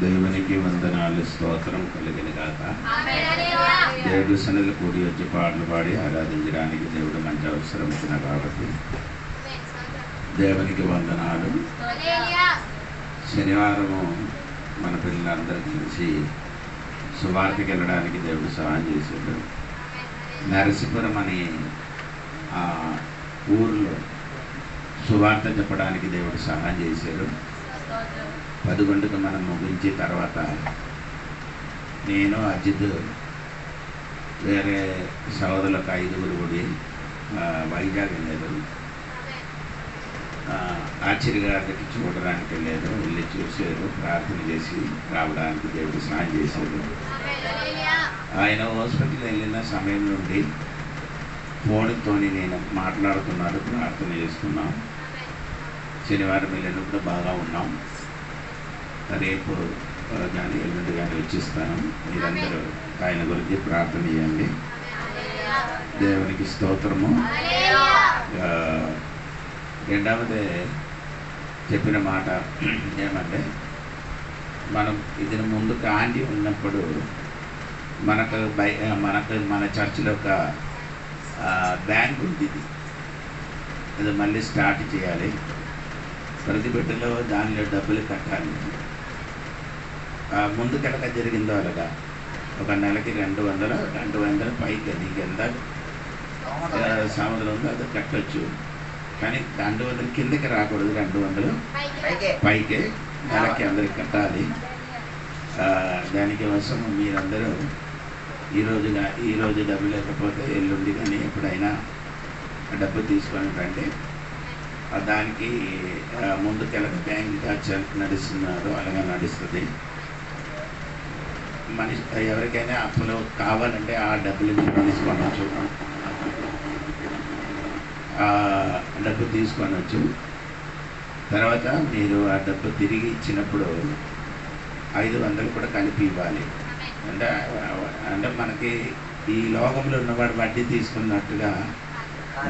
దేవునికి వందనాలు, స్తోత్రం కలిగిన గాక. దేవుడు సన్నిధిలో కూడి వచ్చి పాటలు పాడి ఆరాధించడానికి దేవుడు మంచి అవసరం ఇచ్చిన కాబట్టి దేవునికి వందనాలు. శనివారము మన పిల్లలందరూ కలిసి సువార్తకి వెళ్ళడానికి దేవుడు సహాయం చేశాడు. నరసీపురం అని ఊర్లో సువార్త చెప్పడానికి దేవుడు సహాయం చేశాడు. 11కు మనం ముగించి తర్వాత నేను అజిత్ వేరే సోదరులకు 5గురు కూడి వైజాగ్ వెళ్ళారు. ఆచార్య గారికి చూడడానికి వెళ్ళారు. వెళ్ళి చూసారు, ప్రార్థన చేసి రావడానికి దేవుడు సహాయం చేశాడు. ఆయన హాస్పిటల్ వెళ్ళిన సమయం నుండి ఫోన్తో నేను మాట్లాడుతున్నాడు, ప్రార్థన చేస్తున్నాం. శనివారం వెళ్ళినప్పుడు బాగా ఉన్నాం. రేపు కానీ ఎల్లుండి కానీ వచ్చిస్తాను. మీరందరూ ఆయన గురించి ప్రార్థన చేయండి. దేవునికి స్తోత్రము. రెండవది చెప్పిన మాట ఏమంటే, మనం ఇది ముందు కాండి ఉన్నప్పుడు మనకు మన చర్చిలో ఒక బ్యాంక్ ఉంది. ఇది మళ్ళీ స్టార్ట్ చేయాలి. ప్రతి బిడ్డలో దానిలో డబ్బులు కట్టాలి. ముందు కనుక జరిగిందో అలాగా ఒక నెలకి 200 పైకి నీకు ఎంత సంవత్సరం ఉందో అది కట్టచ్చు. కానీ 200 కిందకి రాకూడదు, 200 పైకే నెలకి అందరికి కట్టాలి. దానికి కోసం మీరందరూ ఈరోజు డబ్బు లేకపోతే ఎల్లుండి కానీ ఎప్పుడైనా డబ్బు తీసుకొని రండి. దానికి ముందుకెళ్ళక బ్యాంక్ నడుస్తున్నారు, అలాగే నడుస్తుంది. ఎవరికైనా అప్పులు కావాలంటే ఆ డబ్బులు మీరు తీసుకోవచ్చు, డబ్బు తీసుకొనవచ్చు. తర్వాత మీరు ఆ డబ్బు తిరిగి ఇచ్చినప్పుడు 500 కూడా కలిపి ఇవ్వాలి. అంటే మనకి ఈ లోకంలో ఉన్నవాడు వడ్డీ తీసుకున్నట్టుగా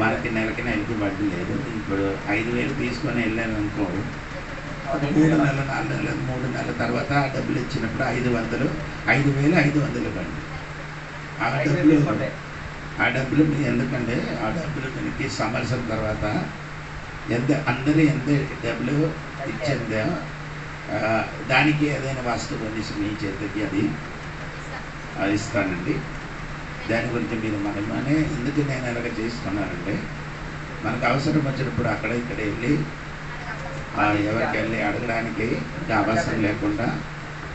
మనకి నెలకి వడ్డీ లేదు. ఇప్పుడు 5,000 తీసుకొని వెళ్ళాను అనుకో, ఒక 3 నెలలు 4 నెలలు 3 నెలల తర్వాత ఆ డబ్బులు ఇచ్చినప్పుడు 5,000 ఇవ్వండి. ఆ డబ్బులు ఎందుకంటే ఆ డబ్బులు మనకి సంవత్సరం తర్వాత అందరూ ఎంత డబ్బులు ఇచ్చిందో దానికి ఏదైనా వస్తువు కొనేసి మీ చేతికి అది ఇస్తానండి. దాని గురించి మీరు మనమనే ఎందుకు నేను ఎలాగ చేసుకున్నానంటే, మనకు అవసరం వచ్చినప్పుడు అక్కడ ఇక్కడ వెళ్ళి ఎవరికి వెళ్ళి అడగడానికి ఇంకా అవసరం లేకుండా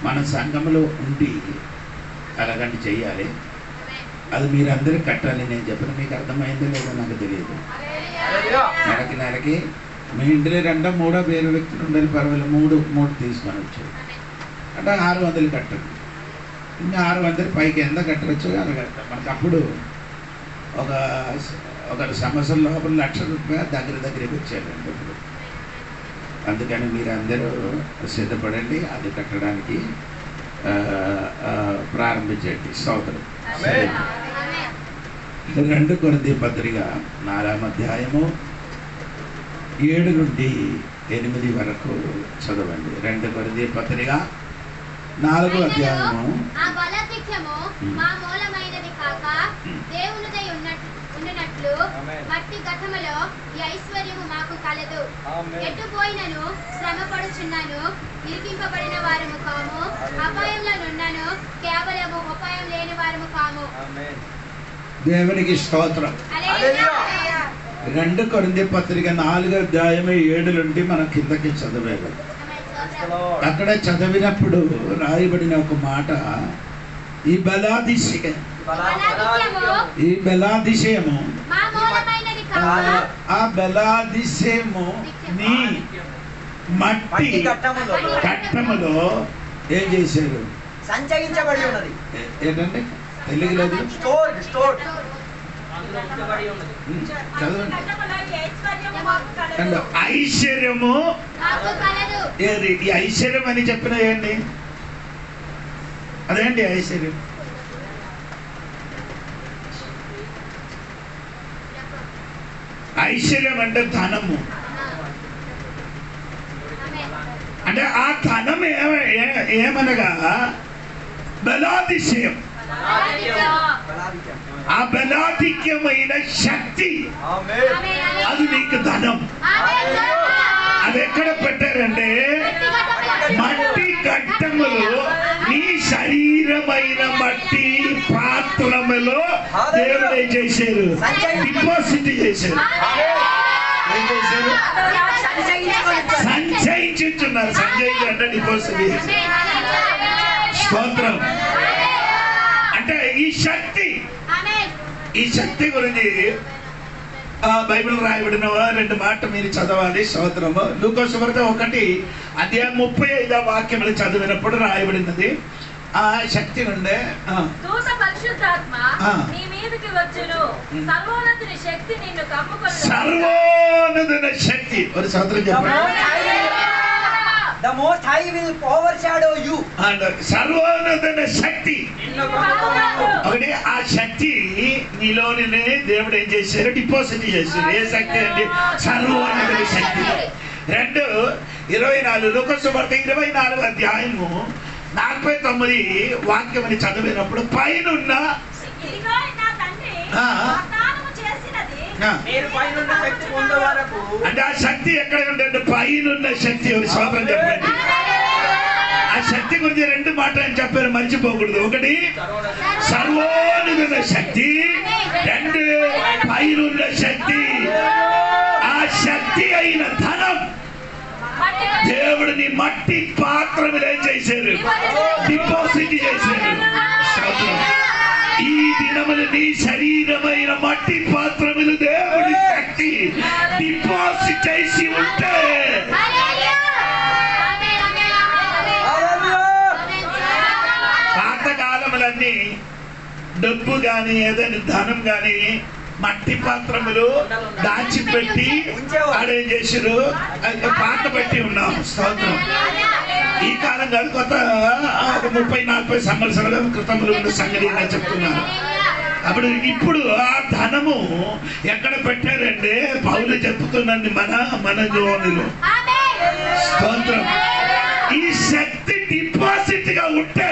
మన సంఘంలో ఉండి అలాగంటి చెయ్యాలి. అది మీరందరూ కట్టాలి. నేను చెప్పిన మీకు అర్థమైందో లేదో నాకు తెలియదు. నెలకి మీ ఇంటిలో 2-3 వేరే వ్యక్తులు ఉండాలి, పర్వాలేదు. 3 తీసుకొని వచ్చారు అంటే 600 కట్టండి. ఇంకా 600 పైకి ఎంత కట్టవచ్చు అలా కట్టాలి. మనకు అప్పుడు ఒక సంవత్సరం లోపల ₹1,00,000 దగ్గరికి వచ్చారండి. ఇప్పుడు అందుకని మీరందరూ సిద్ధపడండి, అది కట్టడానికి ప్రారంభించండి. స్తోత్రం. 2 కొరింథీ పత్రిక 4వ అధ్యాయము 7 నుండి 8 వరకు చదవండి. 2 కొరింథీ పత్రిక 4వ అధ్యాయము. మట్టి గతములో ఈ ఐశ్వర్యము మాకు కలదు. ఎటు పోయినను శ్రమ పడుచున్నాను, ఇరికింపబడిన వారము కాము, అపాయంలో నున్నాను, కేవలము ఉపాయం లేని వారము కాము. దేవునికి స్తోత్రం. 2 కొరింథీ పత్రిక 4వ అధ్యాయము 7 నుండి మనం కిందకి చదివేది. అక్కడ చదివినప్పుడు రాయబడిన ఒక మాట, ఈ బలాతిశయము ఆ బలాతిశయము నీ మట్టి కట్టములో ఏం చేశారు? సంచయించబడి ఉన్నది. ఏంటంటే తెలుగులో ఐశ్వర్యము. ఈ ఐశ్వర్యం అని చెప్పిన ఏంటి? అదేంటి ఐశ్వర్యం? ఐశ్వర్యం అంటే ధనము. అంటే ఆ ధనం ఏమనగా బలాతిశయం, ఆ బలాధిక్యమైన శక్తి, అది నీకు ధనం. అది ఎక్కడ పెట్టారంటే మట్టి ఘట్టములు, నీ శరీరమైన మట్టి పాత్రములో దేవుడు ఏం చేశారు? డిపాజిట్ చేశారు. ఏం చేశారు? సంచయించుతున్నారు. సంచయించు అంటే డిపాజిట్ చేశారు. స్తోత్రం. అంటే ఈ శక్తి గురించి బైబిల్ రాయబడిన 2 మాటలు మీరు చదవాలి. స్తోత్రము. లూకా సువార్త 1:35 వాక్యములు చదివినప్పుడు రాయబడినది ఆ శక్తి నుండే దూత పరిశుద్ధాత్మ నీ మీదకి వచ్చును, సర్వోన్నతుని శక్తి నిన్ను కమ్ముకొనును. సర్వోన్నతుని శక్తి. ఒక స్తోత్రం చెప్పండి. The Most High will overshadow you. సర్వోన్నతుని శక్తి. ఒకటి ఆ శక్తి నీలోనే దేవుడు ఏం చేశారు? డిపాజిట్ చేశారు. ఏ శక్తి అంటే సర్వోన్నతుని శక్తి. 2:24 లూకా సువార్త 24వ అధ్యాయము 49 వాక్యమని చదివినప్పుడు పైనున్న అంటే ఆ శక్తి ఎక్కడ ఉంటే పైనున్న శక్తి. ఒక స్వాతంత్రం చెప్పండి. ఆ శక్తి గురించి 2 మాటలు చెప్పారు, మర్చిపోకూడదు. ఒకటి సర్వోన్నత శక్తి, 2 పైనున్న శక్తి. ఆ శక్తి అయిన ధనం దేవుడిని మట్టి పాత్రములు ఏం చేశారు? డిపాజిట్ చేశారు. ఈ దినములు నీ శరీరమైన మట్టి పాత్రములు దేవుడి శక్తి డిపాజిట్ చేసి ఉంటే పాతకాలములన్నీ డబ్బు గాని ఏదైనా ధనం గాని మట్టి పాత్రములు దాచిపెట్టి ఆడేం చేసారు? పాత పెట్టి ఉన్నాం. స్తోత్రం. ఈ కాలం కాదు, కొత్త 30-40 సంవత్సరాల క్రితములు ఉన్న సంగతి చెప్తున్నారు. ఇప్పుడు ఆ ధనము ఎక్కడ పెట్టారంటే పౌలు చెప్తున్నాండి మన జోనులు. స్తోత్రం. ఈ శక్తి డిపాజిట్ గా ఉంటే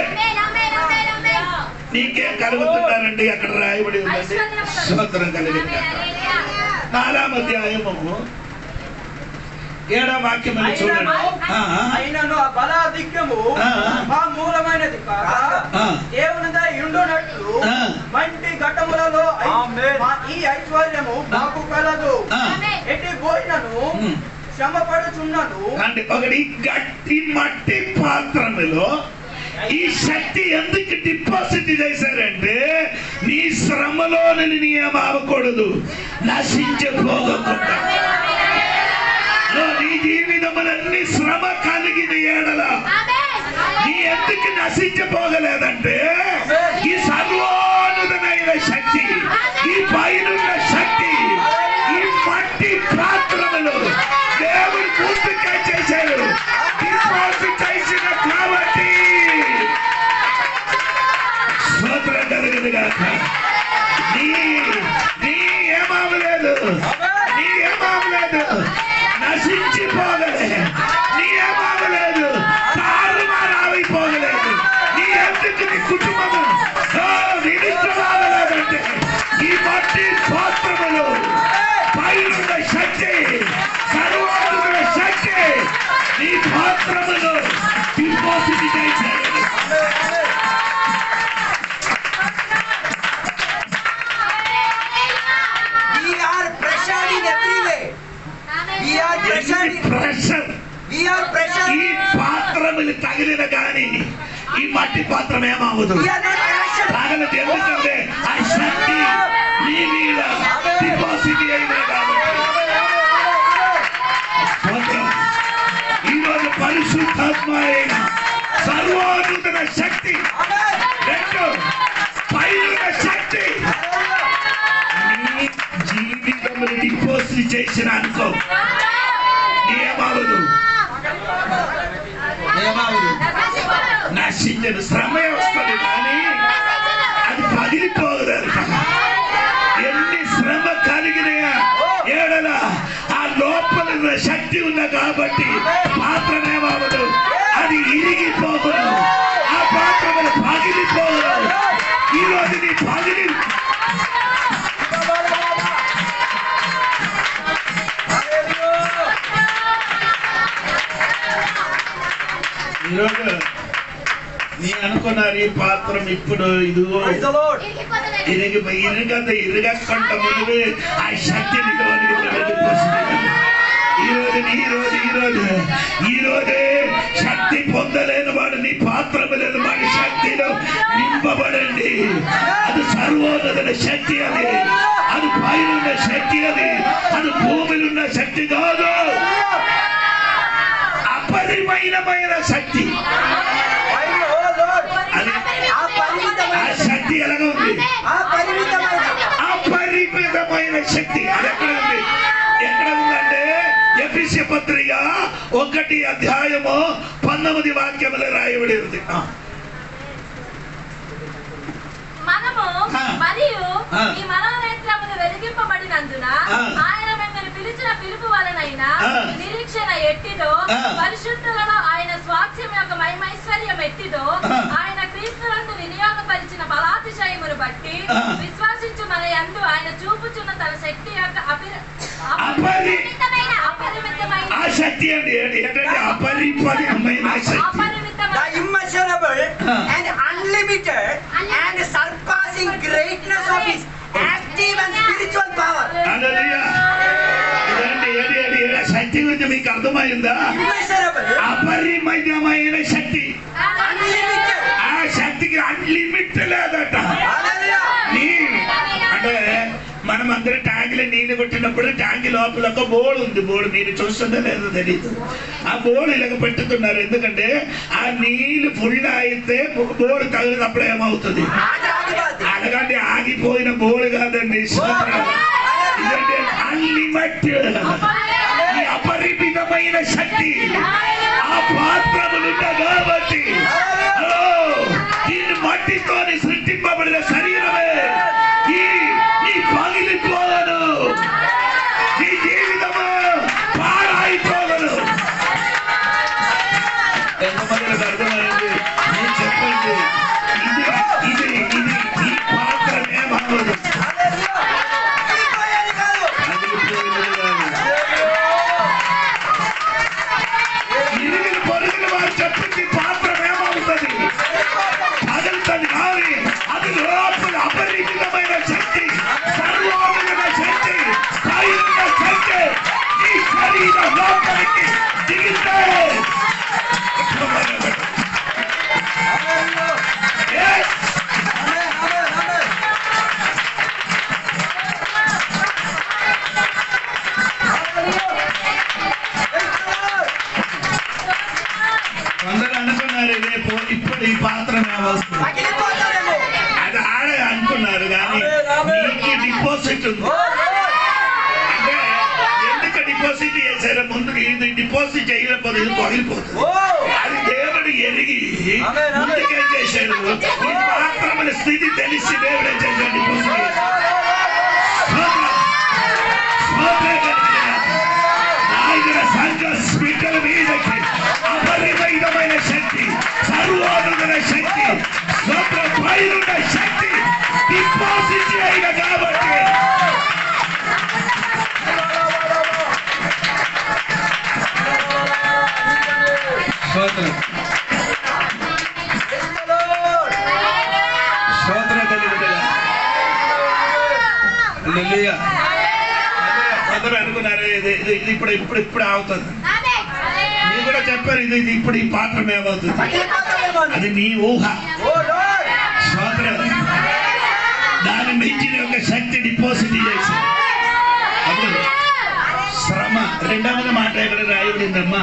నీకేం కలుగుతున్నారండి? అక్కడ రాయబడి ఉందండి. స్తోత్రం కలిగింది. 4వ అధ్యాయము 7వ వాక్యం చూడండి. అయినను ఆ బలాధిక్యము మా మూలమైనది కాగా దేవునిదై ఉండునట్లు మంటి ఘట్టములలో ఈ ఐశ్వర్యము మాకు కలదు. ఎట్టి పోయినను శ్రమపడుచున్నను. అంటే ఒకటి గట్టి మట్టి పాత్రములో ఈ శక్తి ఎందుకు డిపాజిట్ చేశారంటే నీ శ్రమలోని నీ ఏమవకూడదు, నశించిపోకుండా. నీ జీవితములన్నీ శ్రమ కలిగిన ఏడల నీ ఎందుకు నశించిపోగలేదంటే ఈ సర్వోన్నతమైన శక్తి, ఈ పైనున్న శక్తి, ఈ మట్టి పాత్రములు దేవుడు పూర్తిగా చేశారు. డిపాజిట్ చేసిన కాబట్టి స్తోత్రం కలుగునుగాక. నీ ఏమవలేదు, నీ ఏమవలేదు, నశించిపోగలే. నీ ఏమవలేదు, తారుమారైపోగలేదు. నీ ఎందుకు నీ కుటుంబము వినిష్టమాగలేదంటే ఈ మట్టి పాత్రములు పైనున్న శక్తి, సర్వోన్నత శక్తి నీ పాత్రములు డిపాజిట్ చేశారు. ఈ పాత్రములు తగిలిన కానీ ఈ మట్టి పాత్రం ఏమవదు, తగలదు. ఎందుకంటే ఆ శక్తి నీ మీద డిపాజిట్ అయినా కాబట్టి. ఈరోజు పరిశుద్ధాత్మ అయిన సర్వోన్నత శక్తి, 2 పైనున్న శక్తి నీ జీవితంలో డిపాజిట్ చేసిన అనుకో ఏమవదు, నశించదు. శ్రమే వస్తుంది కానీ అది పగిలిపోదు. ఎన్ని శ్రమ కలిగినాయా ఏడల ఆ లోపల శక్తి ఉన్నా కాబట్టి మాత్రమేమవదు, అది ఇరిగిపోగలవు, ఆ పాత్రములు పగిలిపోగలవు. ఈరోజు నీ పగిలి ఈరోజు నీ అనుకున్నారు ఈ పాత్రం ఇప్పుడు ఇదిగో ఇరగకుండా ముందు ఆ శక్తిని ఈరోజే శక్తి పొందలేని వాడు నీ పాత్రములను వాడి శక్తిలో నింపబడండి. అది సర్వోన్నత శక్తి, అది పైన శక్తి, అది భూమిలో శక్తి కాదు, అపరిమితమైన శక్తి. ఆ శక్తి ఎలాగ ఉంది? అపరిమితమైన శక్తి. అది ఎక్కడ ఉంది? ఎక్కడ ఉందంటే ఎఫెసీ పత్రిక 1:19 రాయబడి ఉంది. మనము మరియు ఈ మనోనేత్రములు వెలిగింపబడినందున ఆయన మిమ్మల్ని పిలిచిన పిలుపు వలనైన నిరీక్షణ ఎట్టిదో, పరిశుద్ధులలో ఆయన స్వాస్థ్యం యొక్క మహిమైశ్వర్యం ఎట్టిదో, ఆయన క్రీస్తునందు వినియోగపరిచిన బలాతిశయమును బట్టి విశ్వాసించు మన యందు ఆయన చూపుచున్న తన శక్తి యొక్క అపరిమితమైన శక్తి అండి. అపరిమితమైన శక్తి, immeasurable and unlimited and surpassing greatness of his active and spiritual power. శక్తి గురించి మీకు అర్థమైందా? అపరిమితమైన శక్తి. ఆ శక్తికి అన్లిమిట్ లేదట. అంటే మనం అందరూ ట్యాంకులో నీళ్లు కొట్టినప్పుడు ట్యాంక్ లోపల ఒక బోర్డు ఉంది. బోర్డు మీరు చూస్తుందో లేదో తెలియదు. ఆ బోర్డు ఇలాగ పెట్టుతున్నారు. ఎందుకంటే ఆ నీళ్లు ఫుల్ అయితే బోర్డు తగిలినప్పుడు ఏమవుతుంది? అలాగంటే ఆగిపోయిన బోర్డు కాదండి, ఇదంటే అన్లిమిటెడ్, అపరిమితమైన శక్తి. ఆ పాత్రములు కాబట్టి దీన్ని మట్టితో సృష్టింపబడిన శరీరమే ఈ పగిలిపోగను, నీ జీవితము పాడైపోగను. ఎంతమందికి అర్థమైంది? నేను చెప్పండి, ఇది ఈ పాత్ర ఏమన్నది? ఇరుగులు పొరుగులు వారు చెప్పింది పాత్ర ఏమవుతుంది? పగలుతుంది కానీ అది లోపల అపరిమితమైన శక్తి, సర్వోన్నత శక్తి, పైన శక్తి ఈ శరీర లోపలికి దిగితే అందరూ అనుకున్నారు ఇప్పుడు ఈ పాత్ర వస్తుంది, అది ఆడ అనుకున్నారు. కానీ నీకు డిపాజిట్ ఉంది. అంటే ఎందుకు డిపాజిట్ చేశారో ముందు ఇది డిపాజిట్ చేయలేకపోతే ఇది పగిలిపోతుంది. అది దేవుడు ఎరిగి ముందుకేం చేశాడు? ఈ పాత్రమైన స్థితి తెలిసి దేవుడు ఏం చేశాడు? డిపాజిట్ సంఘ స్పీకర్ మీదకి అపరిమితమైన శక్తి, సర్వోన్నత శక్తి, పైన శక్తి డిపాజిట్ చేయగా కాబట్టి అందరూ అనుకున్నారు ఇది ఇప్పుడు అవుతుంది. మీరు కూడా చెప్పారు ఇది ఇప్పుడు ఈ పాత్ర ఏమవుతుంది? అది నీ ఊహ. దాని మించిన ఒక శక్తి డిపాజిట్ చేసి అప్పుడు శ్రమ. రెండవది మాట ఎక్కడ రాయబడిందమ్మా?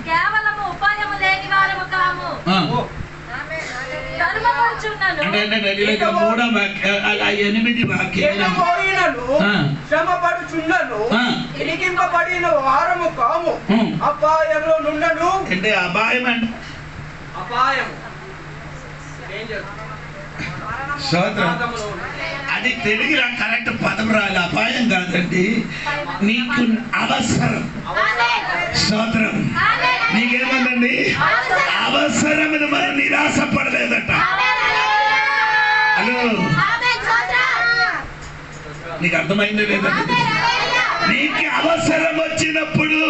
కేవలము ఉపాయము లేని వారము కాము. మూడో వాక్యం 8 వాక్యాలు శ్రమపడుచున్నను, ఇరికింపబడిన వారము కాము, అపాయంలో నుండను. అంటే అపాయం అంటే అపాయము స్తోత్రం. అది తెలుగులో కరెక్ట్ పదం రాలి, అపాయం కాదండి, నీకు అవసరం. స్తోత్రం. నీకేమందండి అవసరం. మనం నిరాశ పడలేదట. హలో, నీకు అర్థమైందో లేదండి? నీకు అవసరం వచ్చినప్పుడు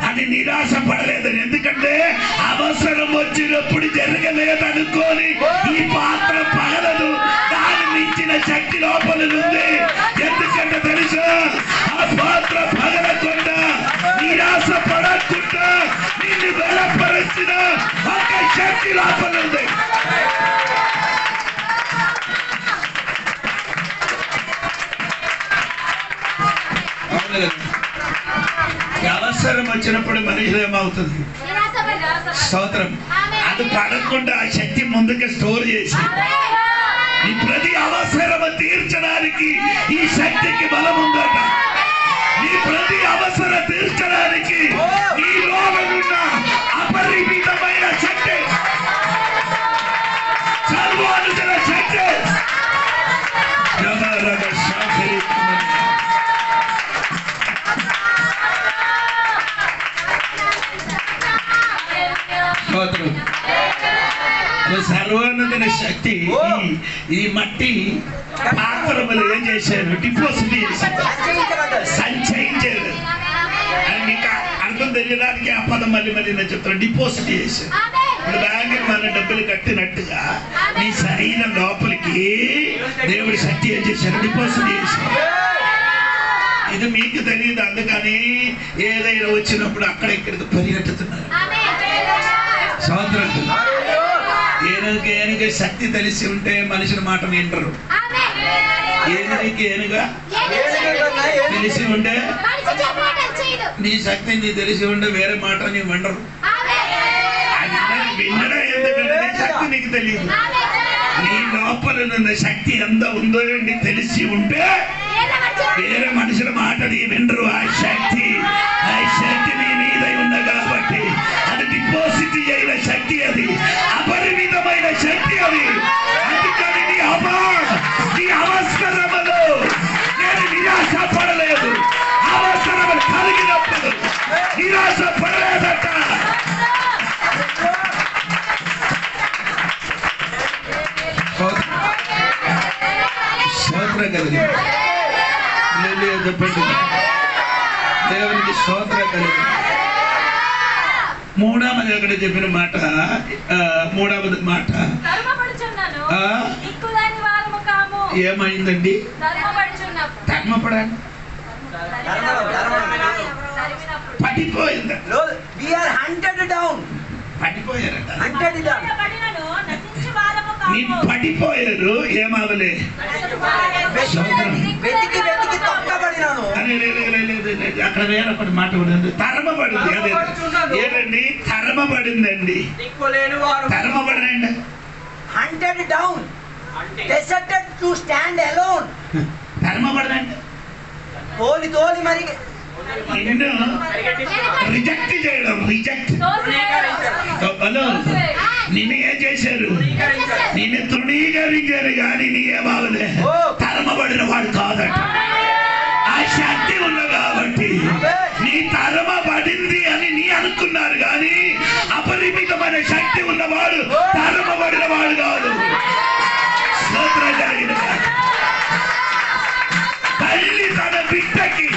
అది నిరాశ పడలేదని. ఎందుకంటే అవసరం వచ్చినప్పుడు జరగలేదనుకోని ఈ పాత్ర పగలదు, దాని మించిన శక్తి లోపల ఉంది. ఎందుకంటే తెలుసా, ఆ పాత్ర పగలకుండా నిరాశ పడకుండా నిన్ను బలపరిచిన ఒక శక్తి లోపల ఉంది. అవసరం వచ్చినప్పుడు మనిషి ఏమవుతుంది? స్తోత్రం. అది పడకుండా ఆ శక్తి ముందుకు స్టోర్ చేసి నీ ప్రతి అవసరం తీర్చడానికి ఈ శక్తికి బలం ఉందట. నీ ప్రతి అవసరం తీర్చడానికి ఈ లోనున్న అపరిమితమైన శక్తి, సర్వానుజన శక్తి. సర్వానందన శక్తి ఈ మట్టి పాత్రములు ఏం చేశారు? డిపాజిట్ చేశారు, సంచయించారు. మీకు అర్థం తెలియడానికి ఆ పదం మళ్ళీ నేను చెప్తాను. డిపాజిట్ చేశారు. ఇప్పుడు బ్యాంకుకి మన డబ్బులు కట్టినట్టుగా నీ శరీరం లోపలికి దేవుడి శక్తి ఏం చేశారు? డిపాజిట్ చేశారు. ఇది మీకు తెలియదు, అందుకని ఏదైనా వచ్చినప్పుడు అక్కడ ఇక్కడికి పరిగెట్టుతున్నారు. సంవత్సరం ఏనుగ శక్తి తెలిసి ఉంటే మనిషిని మాట వింటరు. ఏనుగా తెలిసి ఉంటే నీ శక్తి నీ తెలిసి ఉంటే వేరే మాట నీ వినరు. వినడం ఎందుకంటే నీ శక్తి నీకు తెలియదు. నీ లోపల ఉన్న శక్తి ఎంత ఉందో నీకు తెలిసి ఉంటే వేరే మనుషుల మాట నీ వినరు. ఆ శక్తి నీ మీద ఉన్న కాబట్టి అది డిపాజిట్ అయిన శక్తి, అది అపరిమితమైన శక్తి. అది అందుకని నీ అవసరములు నేను నిరాశ పడలేదు. అవసరములు కలిగినప్పుడు నిరాశ పడలేదట. స్తోత్రం కలిగి చెప్పండి. దేవునికి స్తోత్రం కలిగి. మూడవది అక్కడ చెప్పిన మాట, మూడవది మాట ఏమైందండి? ధర్మపడాలి పడిపోయింది. పడిపోయారట. పడిపోయారు. ఏమవలే? అక్కడ వేరొకటి మాట ఉంది. తరమబడింది. అదే ఏదండి? తరమబడిందండి. తరమబడండి. Hunted down, deserted to stand alone. తరమబడండి. తోలి మరి రిజెక్ట్ చేయడం. రిజెక్ట్. హలో, నిన్ను ఏం చేశారు? నిన్ను తృణీకరించారు కానీ నీ ఏమవలే. తరమబడిన వాడు కాదట. ఆ శక్తి ఉంది కాబట్టి నీ తరమబడింది అని నీ అనుకున్నారు కానీ అపరిమితమైన శక్తి ఉన్నవాడు తరమబడిన వాడు కాదు. స్తోత్రం కలిగిన తల్లి తన బిడ్డకి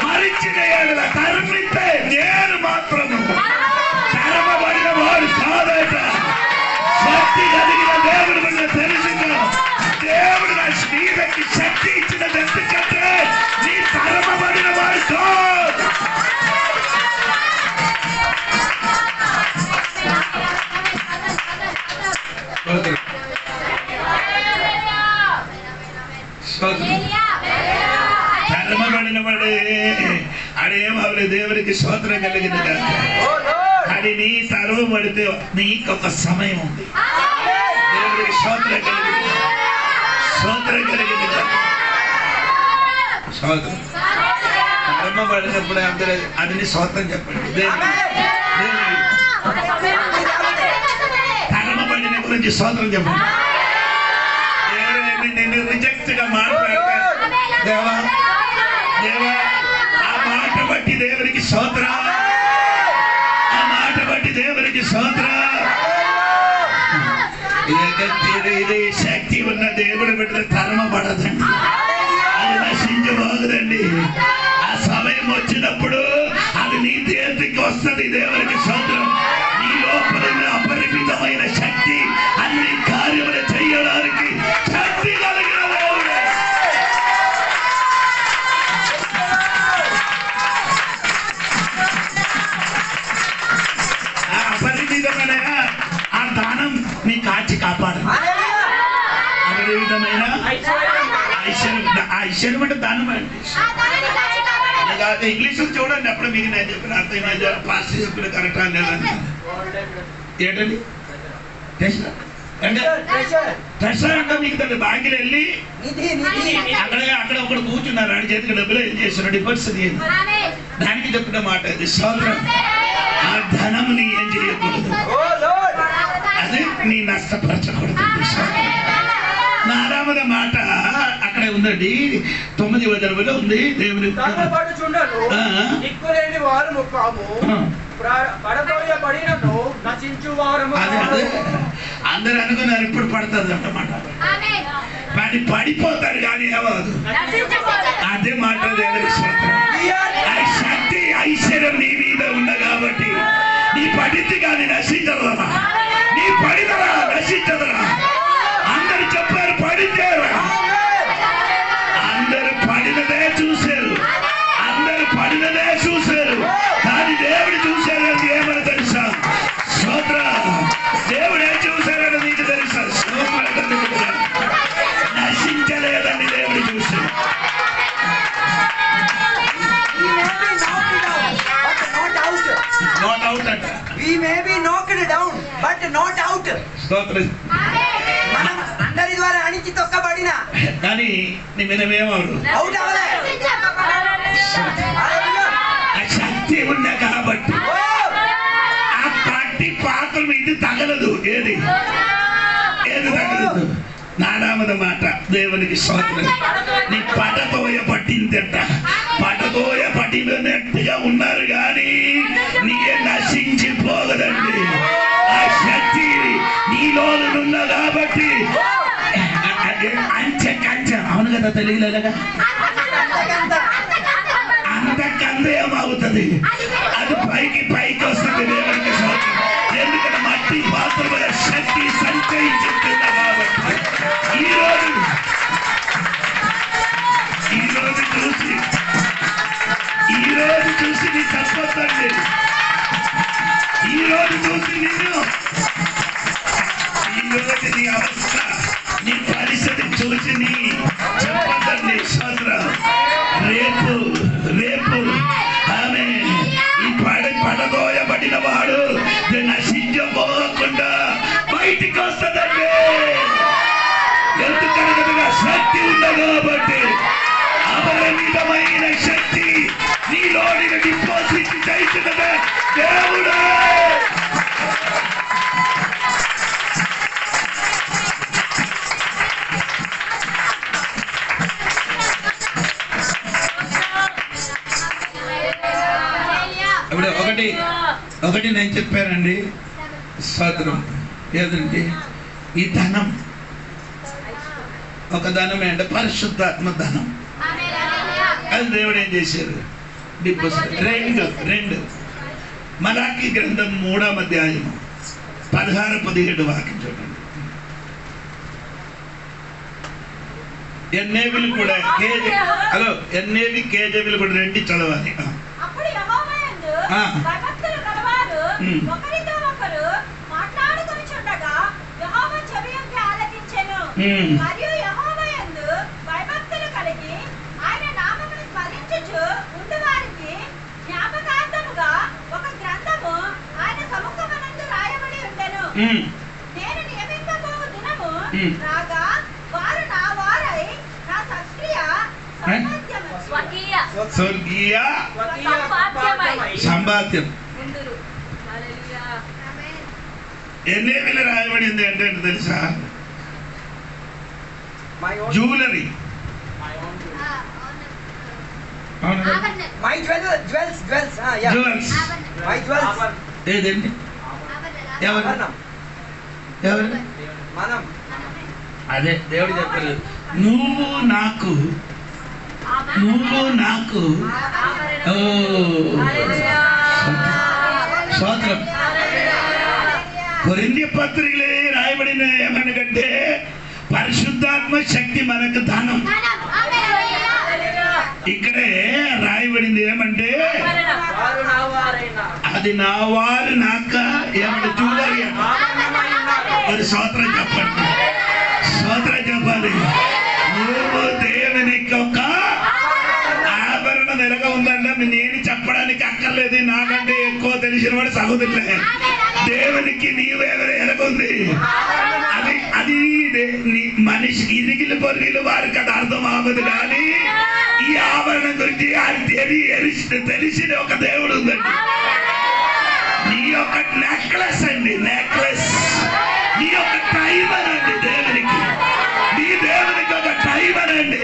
మరించిన ఏళ్ళ తరమితే నేను మాత్రము తరమబడిన వాడు కాదట. శక్తి కలిగిన దేవుడు తెలిసిన దేవుడు నా శ్రీదకి శక్తి ఇచ్చినది ఎందుకంటే నీ తరమబడిన వాడు కాదు. తరమబడిన వాడే అడేమవలే. దేవుడికి స్తోత్రం కలిగిన అది నీ తరమబడితే నీకొక సమయం ఉంది. దేవుడికి స్తోత్రం కలిగిన స్తోత్రం. తరమబడినప్పుడు అందరూ అది నీ స్తోత్రం చెప్పండి. తరమబడినప్పుడు నుంచి స్తోత్రం చెప్పండి. నేను రిజెక్ట్ గా మాట్లాడతాను. దేవా దేవా ఆ మాట బట్టి దేవునికి స్తోత్రం, ఆ మాట బట్టి దేవునికి స్తోత్రం. శక్తి ఉన్న దేవుడు బిడ్డలు తరమపడదండి, అది నశించబోదండి. ఆ సమయం వచ్చినప్పుడు అది నీ చేతికి వస్తుంది. దేవునికి స్తోత్రం. నీ లోపల అపరిమితమైన శక్తి అన్ని కార్యములు చేయడానికి శక్తి కలిగిన దేవుడు. ఆ అపరిమితమైన ఆ దానం నీ కాచి కాపాడు. అపరిమితమైన ఐశ్వర్యం అంటే దానం అండి. ఇంగ్లీష్ చూడండి, అప్పుడు మీకు నేను చెప్పిన అర్థమైంది, పాస్టర్ చెప్పిన కరెక్ట్ అని ఏంటండి ట్రెషర్ అంటే మీకు తన బ్యాంకులు వెళ్ళి అక్కడ ఒకడు కూర్చున్నారు, ఆడి చేతికి డబ్బులు ఏం చేస్తున్నాడు, డిపాజిట్ చేయండి. దానికి చెప్పిన మాట అది స్తోత్రం. ఆ ధనం నీ ఏం చేయకూడదు, అది నీ నష్టపరచకూడదు. 4వ మాట అక్కడే ఉందండి, 9వ వచనంలో ఉంది. దేవుని అందరు అనుకున్నారు ఇప్పుడు పడుతుంది అన్నమాట, కానీ పడిపోతారు కానీ ఏమవుదు. అదే మాట దేవుని స్తోత్రం. ఆ శక్తి ఐశ్వర్యం నీ మీద ఉంది కాబట్టి నీ పడితే కానీ నశించదరా, నీ పడిదరా నశించదరా. అందరు చెప్పారు పడితేరా, అందరు పడినదే చూశారు, అందరు పడినదే చూశారు, కానీ దేవుడు చూశారని ఏమని తెలుసా? స్తోత్ర. దేవుడు ఏం చూశారని నీకు తెలుసా? నశించలేదని దేవుడు చూశారు. Not out అంట. We may be knocked down, but not out. స్తోత్రం. మనం అందరి ద్వారా అణిచి తొక్కబడిన కానీ నీ మీద ఏమవుడు అవుట్ అవ్వలే. ఆ శక్తి ఉన్న కాబట్టి ఆ పట్టి పాత్ర ఇది తగలదు. ఏది తగలదు. 4వ మాట దేవునికి స్తోత్రం. నీ పడతోయ పట్టిందంట, పడతోయ పట్టినట్టుగా ఉన్నారు కానీ నీ నశించిపోగదండి. ఆ శక్తి నీలోనున్న కాబట్టి అంచె అవును కదా, తెలియలేగా అంతకంత ఏమవుతుంది, అది పైకి వస్తుంది. దేవునికి స్తోత్రం. ఎందుకంటే మట్టి పాత్రల శక్తి సంచయించుతుంది కాబట్టి ఈరోజు చూసి నీ తప్పొద్దండి. ఈరోజు చూసి ఈరోజు నీ అవస్థ, నీ పరిస్థితి చూసి నీ చెప్పండి స్తోత్రం. రేపు ఆమె ఈ పడదోయబడిన వాడు నశించబోకుండా బయటికి వస్తుందండి. ఎందుకనగా శక్తి ఉంది కాబట్టి అపరిమితమైన శక్తి నీలోని డిపాజిట్ చేసిన దేవుడా. ఇప్పుడు ఒకటి నేను చెప్పానండి స్తోత్రం. ఏదండి ఈ ధనం, ఒక ధనమే అంటే పరిశుద్ధాత్మ ధనం. అది దేవుడు ఏం చేశారు? డిపాజిట్. రెండు మలాకి గ్రంథం 3వ అధ్యాయము 16-17 వాక్యం చూడండి. ఎన్నేవిలు కూడా ఎన్నేవి కేజీలు కూడా 2 చదవాలి. నేను నియమింపబోవు దినము రాగా వారు నా వారై నా స్వర్గీయ సంపాద్యం. ఎన్నేవిలో రాయబడింది అంటే తెలుసా? జ్యువెలరీ. ఏదండి? ఎవరు? అదే దేవుడు చెప్పలేదు, నువ్వు నాకు స్తోత్రం. కొరింథీ పత్రికలో రాయబడిన ఏమనకంటే పరిశుద్ధాత్మ శక్తి మనకు దానం. ఇక్కడే రాయబడింది ఏమంటే అది నా వారు నాక ఏమంటే జ్యువెలరీ. మరి స్తోత్రం చెప్పండి, స్తోత్రం చెప్పాలి. నువ్వు దేవునికి ఒక ఆభరణం ఎలాగ ఉందంటే నేను చెప్పడానికి అక్కర్లేదు, నాకంటే ఎక్కువ తెలిసిన వాడు సహోదరులే. దేవునికి నీవెవరు ఎలాగుంది అది అది మనిషి ఇరిగిలు పొరిగిలు వారికి అది అర్థం అవ్వదు. కానీ ఈ ఆభరణం గురించి తెలిసిన ఒక దేవుడు ఉందండి. నీ యొక్క నెక్లెస్ అండి, నెక్లెస్. నీ యొక్క టైమర్ అండి దేవునికి, నీ దేవునికి ఒక టైమర్ అండి.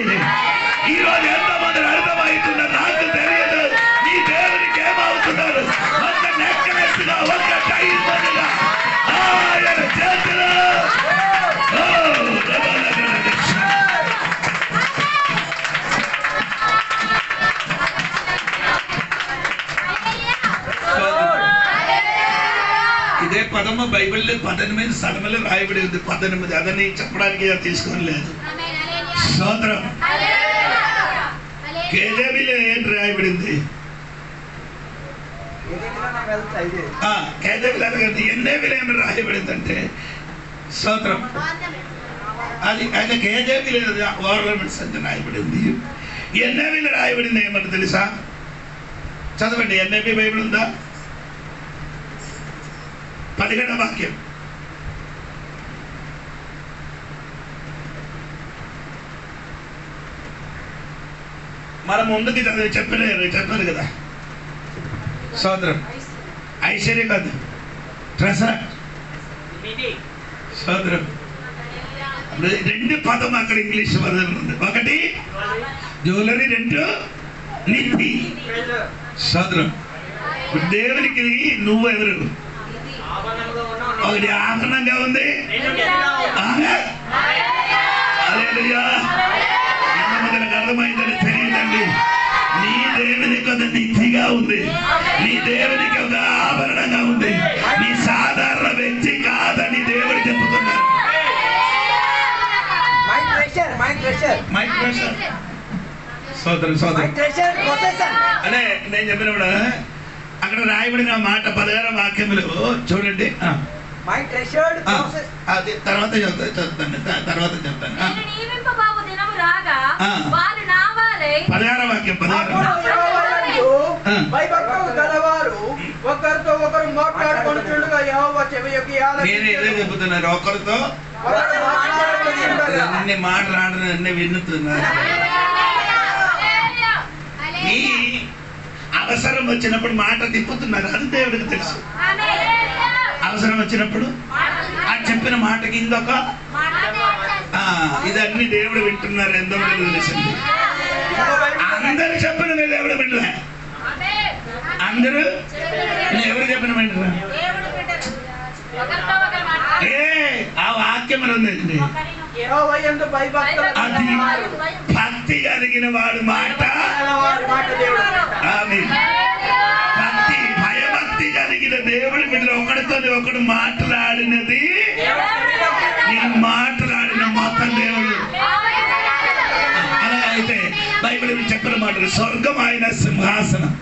ఈరోజు ఎంతమంది అర్థమవుతున్నారు నాకు తెలియదు. నీ దేవునికి ఏమవుతున్నారు? ఒక నెక్లెస్ గా, ఒక టైమర్ గా ఆయన చేతులు. ఇదే పదము బైబిల్లో 18 స్థలములు రాయబడి ఉంది. 18 అదని చెప్పడానికి తీసుకోలేదు. స్తోత్రం. కేజీబీలో ఏం రాయబడింది? కేజీబీలో అడగండి. ఎన్నేబీలో ఏమి రాయబడిందంటే స్తోత్రం. అది అయితే కేజీబీలో ఓర్నమెంట్స్ అంటే రాయబడింది. ఎన్నేబీలో రాయబడింది ఏమంటే తెలుసా? చదవండి. ఎన్నేబీ బైబిల్ ఉందా? 17వ వాక్యం. మనం ముందుకి చదివి చెప్పారు కదా. సోదరం ఐశ్వర్య కాదు, ట్రెజర్. సోదరం రెండు పదం అక్కడ ఇంగ్లీష్ పదం ఉంది. ఒకటి జ్యువెలరీ, రెండు నిధి. సోదరం దేవునికి నువ్వెవరు? ఒకటి ఆభరణంగా ఉంది. ఎంతమందికి అర్థమైందని తెలియదండి. నీ దేవునికి ఒక నిధిగా ఉంది, నీ దేవునికి ఒక ఆభరణంగా ఉంది. నీ సాధారణ వ్యక్తి కాదని దేవుడు చెప్తున్నారు. సోదరు అదే నేను చెప్పినప్పుడు అక్కడ రాయబడిన మాట 16వ వాక్యంలో చూడండి. అది తర్వాత చదువుతాను. 16వ వాక్యం. 16వ ఒకరితో ఒకరు మాట్లాడుకుంటుండగా యెహోవా చెవియొగ్గి నేను ఏదో చెబుతున్నారు. ఒకరితో అన్ని మాట్లాడిన అన్ని విన్నుతున్నారు. నీ అవసరం వచ్చినప్పుడు మాట తిప్పుతున్నారు. అది దేవుడికి తెలుసు. అవసరం వచ్చినప్పుడు ఆ చెప్పిన మాటకి ఇంకొక ఇదన్నీ దేవుడు వింటున్నారు. ఎంతమంది తెలిసింది? అందరు చెప్పిన దేవుడు వింటలే. అందరూ ఎవరు చెప్పిన వింటున్నా? ఆ వాక్యం ఉందండి. అది భక్తి కలిగిన వాడు మాట, భక్తి భయభక్తి కలిగిన దేవుడి మీద ఒకడితో ఒకడు మాట్లాడినది, నేను మాట్లాడిన మొత్తం దేవుడు. అలా అయితే బైబిల్ చెప్పిన మాటలు స్వర్గం ఆయన సింహాసనం,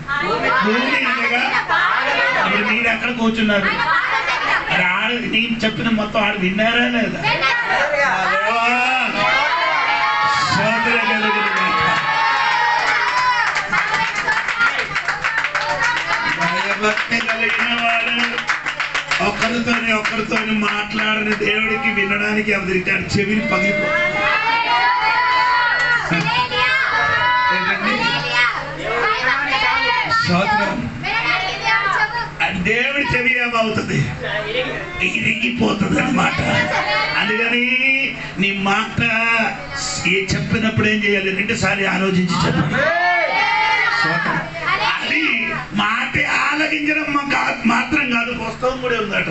భూమి అనగా ఇప్పుడు మీరు ఎక్కడ కూర్చున్నారు? నేను చెప్పిన మొత్తం ఆడు విన్నారా లేదా? భయభక్తి కలిగిన వాడు ఒకరితో మాట్లాడిన దేవుడికి వినడానికి అదిరికాడు. చెవిని పగిలిపో దేవుడి చెవి ఏమవుతుంది? ఇరిగిపోతుంది అన్నమాట. అందుకని నీ మాట చెప్పినప్పుడు ఏం చేయాలి? 2 సార్లు ఆలోచించి చెప్పాలి. అది మాట ఆలకించడం మాత్రం కాదు, పుస్తకం కూడా ఉందట.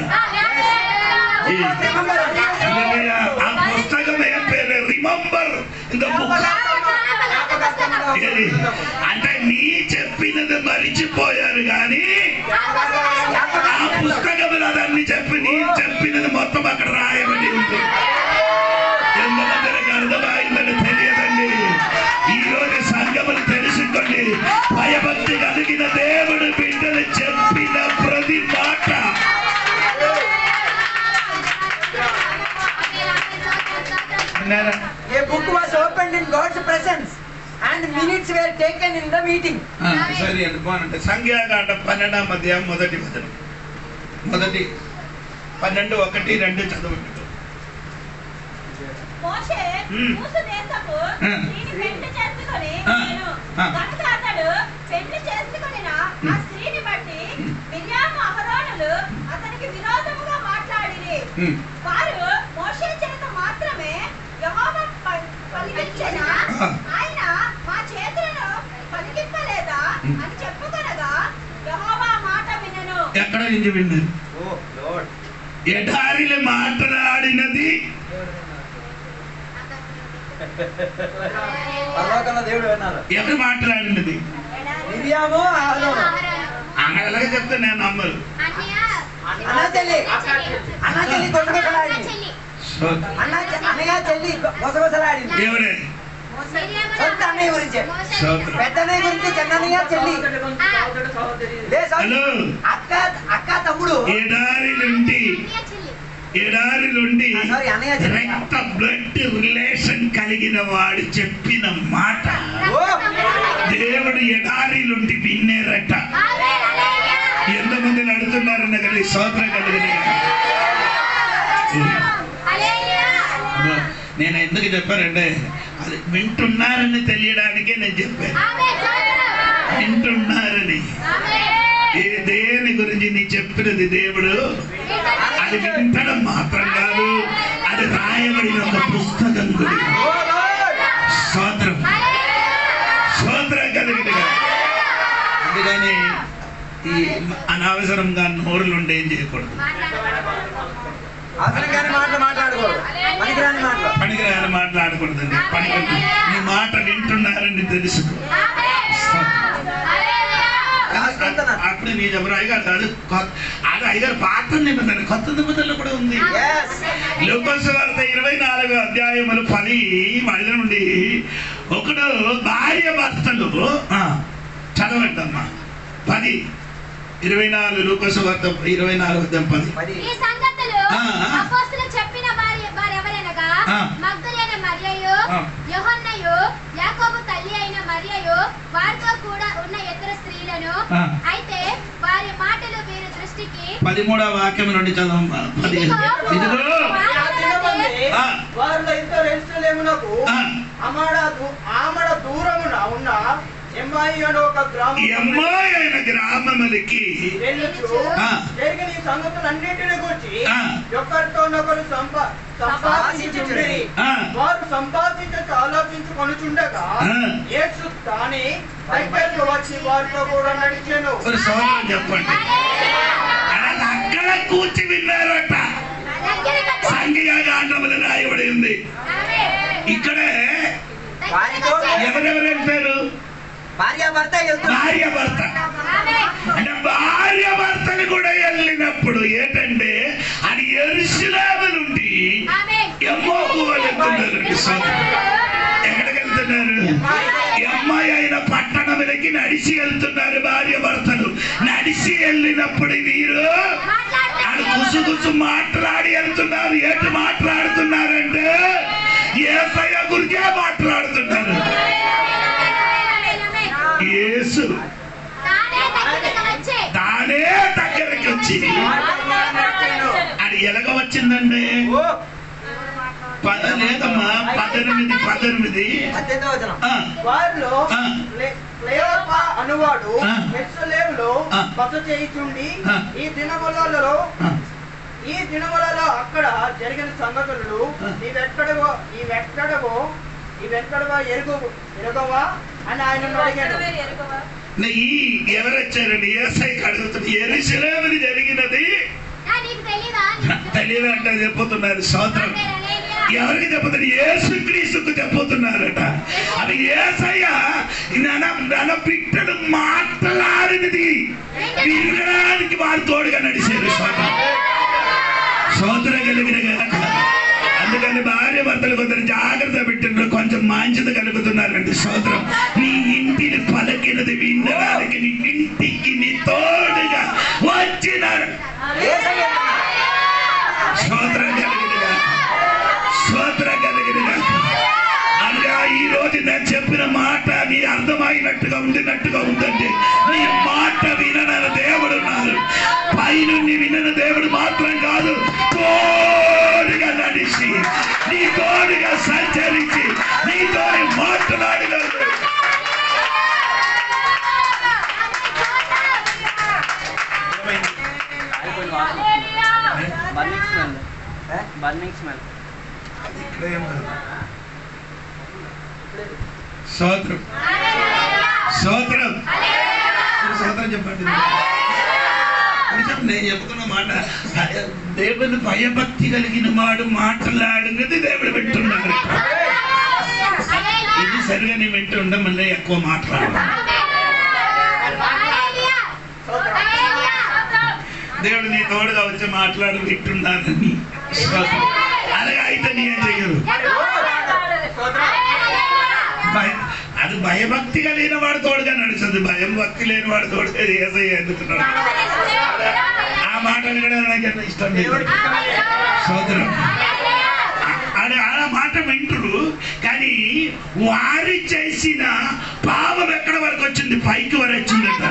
ఆ పుస్తకం ఏం పేరు? Remember in the book. అంటే నీ చెప్పినది మరిచిపోయారు కానీ ఆ పుస్తకం అదన్నీ చెప్పి నీ చెప్పినది మొత్తం అక్కడ రాయబడి ఉంది. ఎంతమందికి అర్థమైందని తెలియదండి. ఈ రోజు సంఘములు తెలుసుకోండి. భయభక్తి కలిగిన దేవుడు బిడ్డలు చెప్పిన ప్రతి మాట A book was opened in God's presence and minutes were taken in the meeting. సరే అనుకోనంటే సంఖ్యాకాండం 12వ అధ్యాయం మొదటి వచనం. మొదటి 12, 1, 2 చదవండి. మోషే మూసు దేశపు స్త్రీని పెళ్లి చేసుకొని కనుక అతడు పెళ్లి చేసుకొనిన ఆ స్త్రీని బట్టి మిర్యాము అహరోనులు అతనికి విరోధముగా మాట్లాడిరి. వారు మోషే చేత మాత్రమే యెహోవా పలికించెనా ఆయన మా చేతులను పలికింపలేదా అని చెప్పుకొనగా యెహోవా మాట వినెను. ఎక్కడ నుంచి విన్నారు? ఎడారిలో మాట్లాడినది ఎవరు మాట్లాడినది? మిర్యాము అహరోను. అలాగే చెప్తే నేను నమ్మరు. అన్నచెల్లి గొసగొసలాడింది. అన్నగా చెల్లి గొసగొసలాడింది. ఎవరే? సొంత అన్నయ్య గురించి, పెద్ద అన్నయ్య గురించి చిన్నయ్య చెల్లి, అక్క తమ్ముడు. ఎడారి నుండి రక్త బ్లడ్ రిలేషన్ కలిగిన వాడు చెప్పిన మాట దేవుడు ఎడారి నుండి విన్నారట. ఎంతమంది నడుతున్నారన్న కానీ స్తోత్రం కలిగిన. నేను ఎందుకు చెప్పానంటే అది వింటున్నారని తెలియడానికే నేను చెప్పాను. వింటున్నారని. దేని గురించి నీ చెప్పినది దేవుడు అది వింటడం మాత్రం కాదు, అది రాయబడిన ఒక పుస్తకం గురించి. స్తోత్రం స్తోత్రం కలిగిన. అందుకని ఈ అనవసరంగా నోరులుండి ఏం చేయకూడదు. పనికిరాని మాట్లాడకూడదండి. నీ మాట వింటున్నారని తెలుసుకో. అప్పుడు నీ ఎవరు అయ్యగారు కాదు, అది అయ్యగారు పాత నిబంధన, కొత్త నిబంధనలు కూడా ఉంది. లూకాసు సువార్త 24వ అధ్యాయములు 10 నుండి ఒకడు భార్య భర్తలు చదవండి అమ్మా. 10, 24 లూకాసు సువార్త 24:10. ఈ సంగతులు అపోస్తలులు చెప్పిన వారెవరనగా మగ్దలేన మరియయు, యోహన్నయు, యాకోబు తల్లి అయిన మరియయు, వారితో కూడా ఉన్న ఇతర స్త్రీలను. అయితే వారి మాటలు వీరి దృష్టికి 13వ వాక్యం నుండి చదవమ్మా. 15. ఇదిగో వారిలో ఇద్దరు యెరూషలేమునకు ఆమడ దూరమున ఉన్న ఎమ్మాయి అనే ఒక గ్రామములకి జరిగిన ఈ సంగతులన్నింటిని గురించి ఒకరితోనొకరు సంపాదించుచుండిరి. వారు సంపాదించి ఆలోచించుకొనుచుండగా యేసు తానే దగ్గరకు వచ్చి వారితో కూడా నడిచెను. చెప్పండి. అక్కడ కూర్చి విన్నారట. సంఖ్యాకాండములు రాయబడి ఉంది. ఇక్కడే ఎవరెవరు వెళ్తారు? భార్య భర్త. అంటే భార్య భర్తలు కూడా వెళ్ళినప్పుడు ఏంటంటే అది యెరూషలేము నుండి ఎమ్మోకు వెళ్తున్నారండి. ఎక్కడికి వెళ్తున్నారు? అమ్మాయి అయిన పట్టణములకి నడిచి వెళ్తున్నారు భార్య భర్తలు. నడిచి వెళ్ళినప్పుడు వీరు అది గుసు మాట్లాడి వెళ్తున్నారు. ఏంటి మాట్లాడుతున్నారంటే యేసయ్య గురించే మాట్లాడుతున్నారు. యేసు తానే దగ్గరికి వచ్చి అది ఎలాగ వచ్చిందండి? లేదమ్మా, 18 వారిలో క్లెయోపా అనువాడు యెరూషలేములో బస చేయుచుండి ఈ దినములలో అక్కడ జరిగిన సంగతులు నీవెక్కడవో ఎరుగవా అని ఆయన అడిగాడు. ఎవరు వచ్చారండి? ఏసైకి అడుగుతుంది, యెరూషలేములో జరిగినది తెలియదంట చెప్పుతున్నారు. స్తోత్రం. ఎవరికి చెప్పుతారు? యేసుక్రీస్తుకు చెప్పుతున్నారట. అది యేసయ్య నన్న బిడ్డలు మాట్లాడినది వినడానికి వారు తోడుగా నడిచారు. స్తోత్రం కలిగిన. అందుకని భార్య భర్తలు కొందరు జాగ్రత్త పెట్టినారు, కొంచెం మంచిది కలుగుతున్నారండి. స్తోత్రం. నీ ఇంటిని పలికినది వినడానికి నీ ఇంటికి నీ తోడుగా వచ్చినారు. స్తోత్రం కలిగినగా, స్తోత్రం కలిగినగా. అనగా ఈ రోజు నేను చెప్పిన మాట నీ అర్థమైనట్టుగా ఉండినట్టుగా ఉందండి. నీ మాట వినని దేవుడు ఉన్నారు. పైనుండి వినని దేవుడు మాత్రం కాదు, తోడుగా నడిచి నీ తోడుగా సంచరించి నీతో మాట్లాడిన స్తోత్రం. స్తోత్రం. స్తోత్రం చెప్పండి. నేను చెప్పుకున్న మాట దేవుని భయభక్తి కలిగిన వాడు మాట్లాడినది దేవుడు వింటున్నాడు. ఇది సరిగా నేను వింటూ ఉండ మళ్ళీ ఎక్కువ మాట్లాడాలి. దేవుడు నీ తోడుగా వచ్చి మాట్లాడు వింటున్నానని. అలాగే అయితే నీ ఏం చెయ్యరు. అది భయభక్తి కలిగిన వాడు తోడుగా నడుస్తుంది. భయం భక్తి లేని వాడు తోడుగా యేసయ్య ఎందుకున్నాడు. ఆ మాటలు కూడా నాకు ఇష్టం లేదు. సోదరం ఆ మాట వింటుడు. కానీ వారు చేసిన పాపం ఎక్కడ వరకు వచ్చింది? పైకి వరకు వచ్చిందట.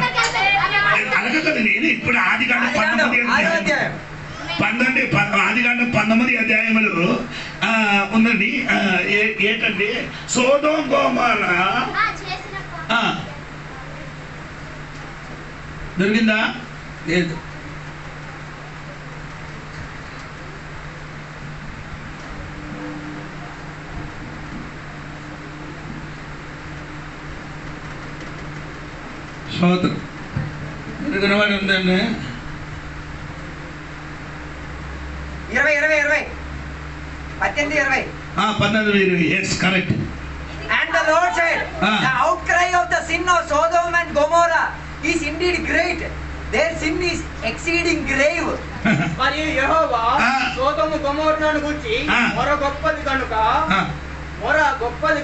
అలాగే కదా. నేను ఇప్పుడు ఆదికాండం 19 అధ్యాయములు ఉందండి. ఏంటండి? సొదొమ గొమొర్రా దొరికిందా? లేదు. స్తోత్రం. దొరికినవాడు ఉందండి. 18:20. Yes, correct. And the Lord said, the outcry of the sin of Sodom and Gomorrah is indeed great. Their sin is exceeding grave. మరియు యెహోవా సోదొమ గొమొర్రాను గూర్చి మొర గొప్పది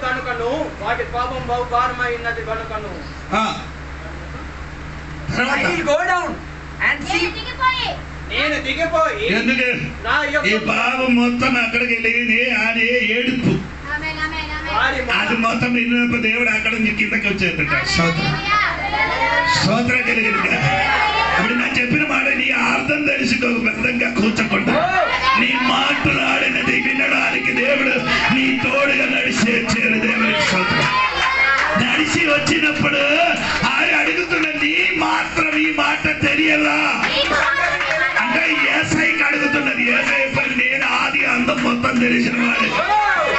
కనుకను వాటి పాపం బహుభారమైనది కనుకను. I will go down and see. నేను దిగిపోయి ఎందుకు ఈ పాపం మొత్తం అక్కడికి వెళ్ళి అది ఏడుపు అది మొత్తం విన్నప్పుడు దేవుడు అక్కడ నుంచి కిందకి వచ్చేట. స్తోత్రం కలిగిన. ఇప్పుడు నేను చెప్పిన మాట నీ అర్థం తెలుసుకో. వ్యర్థంగా కూర్చోకుండా నీ మాట్లాడినది వినడానికి దేవుడు నీ తోడుగా నడిచి వచ్చారు. దేవుడికి స్తోత్రం. నడిచి వచ్చినప్పుడు ఆయన అడుగుతున్న నీ మాత్రం ఈ మాట తెలియలా అంటే యేసయ్యకి అడుగుతున్నది. యేసయ్య పని నేను ఆది అందం మొత్తం తెలిసిన వాడు.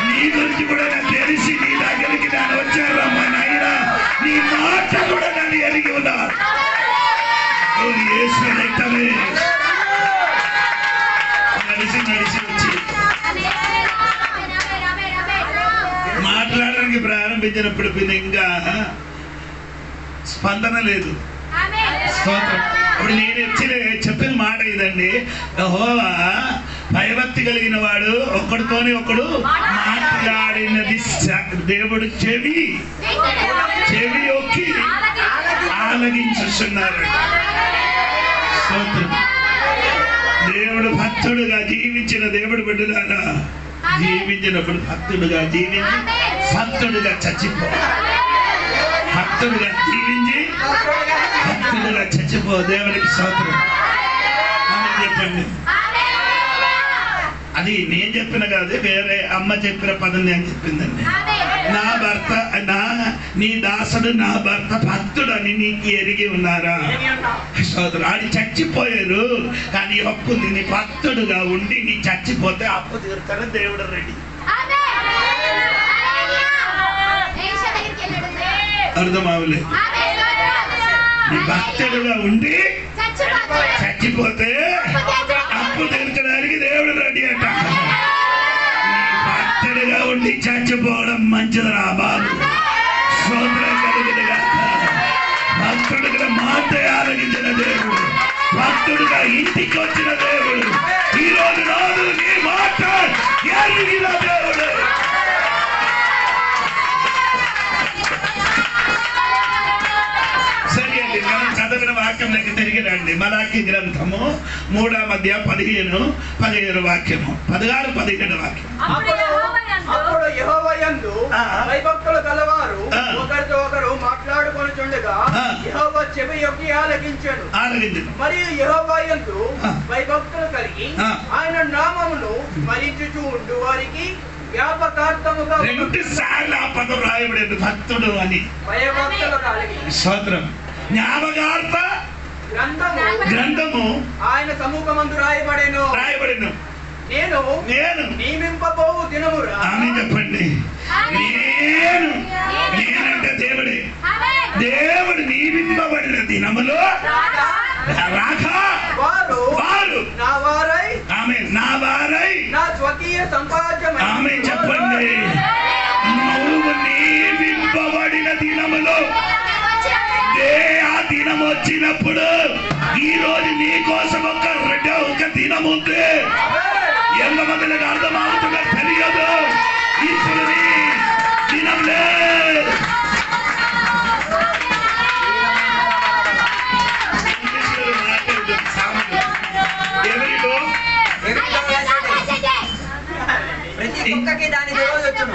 నీ గురించి కూడా నాకు తెలిసి నీ దగ్గరికి నేను వచ్చారమ్మా నాయన. నీ మాట కూడా నన్ను ఎరిగి ఉన్నారు. యేసు రక్తమే నడిచి వచ్చి మాట్లాడడానికి ప్రారంభించినప్పుడు ఇంకా స్పందన లేదు. ఇప్పుడు నేను చెప్పిన మాట ఇదండి. యెహోవా భయభక్తి కలిగిన వాడు ఒకడితోనే ఒకడు మాట్లాడినది దేవుడు చెవి ఒక్కి ఆలగించున్నారు. దేవుడు భక్తుడుగా జీవించిన దేవుడు బిడ్డలారా జీవించినప్పుడు భక్తుడుగా జీవించి భక్తుడుగా చచ్చిపో. భక్తుడుగా జీవించి భక్తుడుగా చచ్చిపో. దేవునికి స్తోత్రం అని చెప్పండి. అది నేను చెప్పిన కాదు, వేరే అమ్మ చెప్పిన పదం నేను చెప్పిందండి. నా భర్త నీ దాసుడు నా భర్త భక్తుడని నీకు ఎరిగి ఉన్నారా? సోదరు ఆడి చచ్చిపోయారు, కానీ అప్పు నీ భక్తుడుగా ఉండి నీ చచ్చిపోతే అప్పు తీరుతాడు దేవుడు రెడీ. అర్థమవులే? నీ భక్తుడుగా ఉండి చచ్చిపోతే అప్పు తీర్చడానికి దేవుడు రెడీ అంట. నీ భక్తుడిగా ఉండి చచ్చిపోవడం మంచిదిరా బాబు. స్తోత్రం కలుగునుగా. భక్తుడిగా మాట ఆలగించిన దేవుడు, భక్తుడిగా ఇంటికి వచ్చిన దేవుడు, ఈ రోజు రాదు నీ మాట ఎరిగిన దేవుడు. సరే అండి, మనం చదివిన వాక్యంలోకి తిరిగి రండి. మలాకి గ్రంథము 3వ అధ్యాయం 15 వాక్యము, 16, 17 వాక్యం. అప్పుడు యెహోవా యందు భయభక్తులు గలవారు ఒకరితో ఒకరు మాట్లాడుకొనుచుండగా యెహోవా చెవి యొక్కి ఆలకించెను. మరియు యెహోవా యందు భయభక్తులు కలిగి ఆయన నామమును స్మరించుచు ఉండు వారికి జ్ఞాపకార్థముగా 2 సార్లు ఆ పదం రాయబడింది, భక్తుడు అని. భయభక్తులు కలిగి స్తోత్రం. జ్ఞాపకార్థ గ్రంథము ఆయన సముఖమందు రాయబడెను. నేను నియమింపబోవు దినమురా. ఆమేన్ చెప్పండి. నేనంటే దేవుడే. దేవుడు నియమింపబడిన దినములో రాగా వారు నా వారై, ఆమేన్, నా వారై నా స్వకీయ సంపాద్యం. ఆమేన్ చెప్పండి. నువ్వు నియమింపబడిన దినములో ఆ దినం వచ్చినప్పుడు ఈ రోజు నీ కోసం ఒక దినం ఉంది. ఎంతమందికి అర్థమవుతుందో తెలియదు. ఈశ్వరుని దినం లేదు. ప్రతి కుక్కకి దాని రోజు వచ్చును.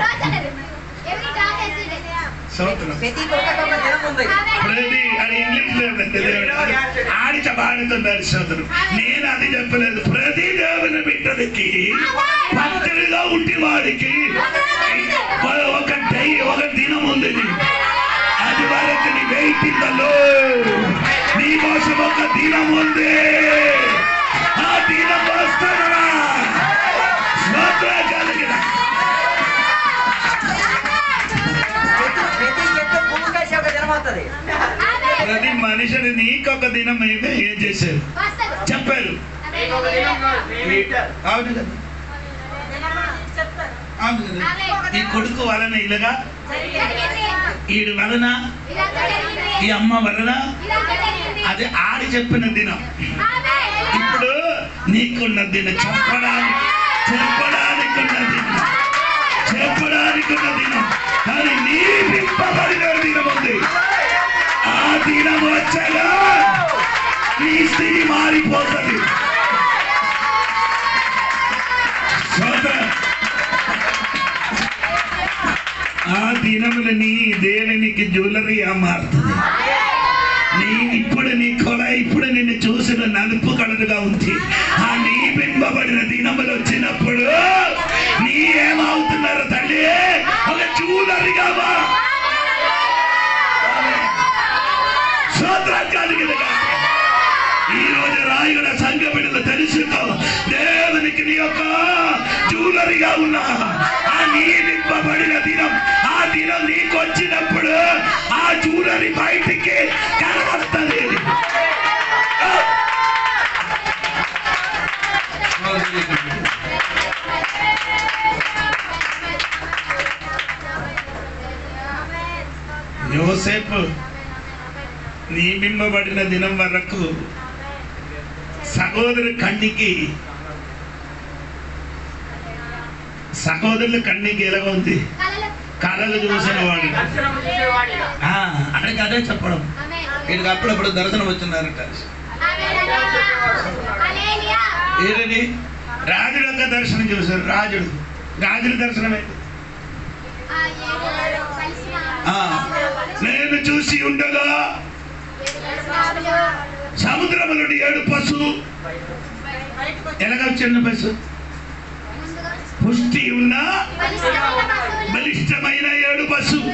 ఆడిచబాడుతున్నారు సోదరు. నేను అది చెప్పలేదు. ప్రతి దేవుని బిడ్డలకి భక్తుడిగా ఉంటే వాడికి ఒక దినం ఉంది. అది వరకు నీ వెయిటింగ్లో నీ కోసం ఒక దినం ఉంది. ఆ దినం వస్తారా? కలిగిన ప్రతి మనిషిని నీకొక దినం ఏమే ఏం చేశారు చెప్పారు. అవును కదా, అవును కదా. ఈ కొడుకు వలన ఇలాగా, ఈడు వలన, ఈ అమ్మ వలన, అది ఆడి చెప్పిన దినం. ఇప్పుడు నీకున్న దినం చెప్పడానికి ఉన్న దినం, కానీ నీ విప్పబడిన దినం ఉంది. ఆ దినం వచ్చగా నీ స్థితి మారిపోతుంది. ఆ దినములు నీ దేవునికి జ్యువెలరీగా మారుతుంది. ఇప్పుడు నీ కొల ఇప్పుడు నిన్ను చూసిన నలుపు కలరుగా ఉంది. ఆ నీ బింబబడిన దినములు వచ్చినప్పుడు నీ ఏమవుతున్నారు తల్లి? ఒక జ్యువెలరీగా ఈ రోజు రాయుడ సంఘ బిడ్డలు తెలుసుకో, దేవునికి నీ యొక్క జ్యువెలరీగా ఉన్నా. ఆ నీ నింపబడిన దినం, ఆ దినం నీకు వచ్చినప్పుడు ఆ జ్యువెలరీ బయటికి కనబడుతుంది. యోసేపు నియమింపబడిన దినం వరకు సహోదరుల కన్నికి ఎలా ఉంది? కళలు చూసిన వాడు. అక్కడికి అదే చెప్పడం. వీడికి అప్పుడప్పుడు దర్శనం వచ్చినారట. ఏదని రాజుడు యొక్క దర్శనం చూశారు. రాజుడి దర్శనమే. నేను చూసి ఉండగా సముద్రములోని 7 పశువు ఎలాగ వచ్చింది? పుష్టి ఉన్న బలిష్టమైన 7 పశువు.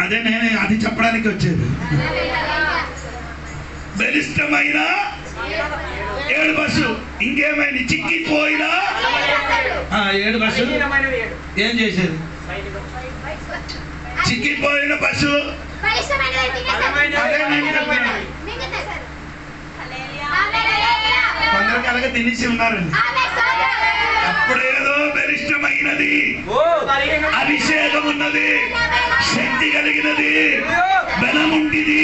అదే నేను అది చెప్పడానికి వచ్చేది. బలిష్టమైన 7 పశువు. ఇంకేమైనా చిక్కిపోయినా 7 పశువు ఏం చేసేది? చిక్కిపోయిన పశువు కొందరికి అలాగే తినేసి ఉన్నారండి. అప్పుడేదో బలిష్టమైనది, అభిషేకం ఉన్నది, శక్తి కలిగినది, బలముంటిది.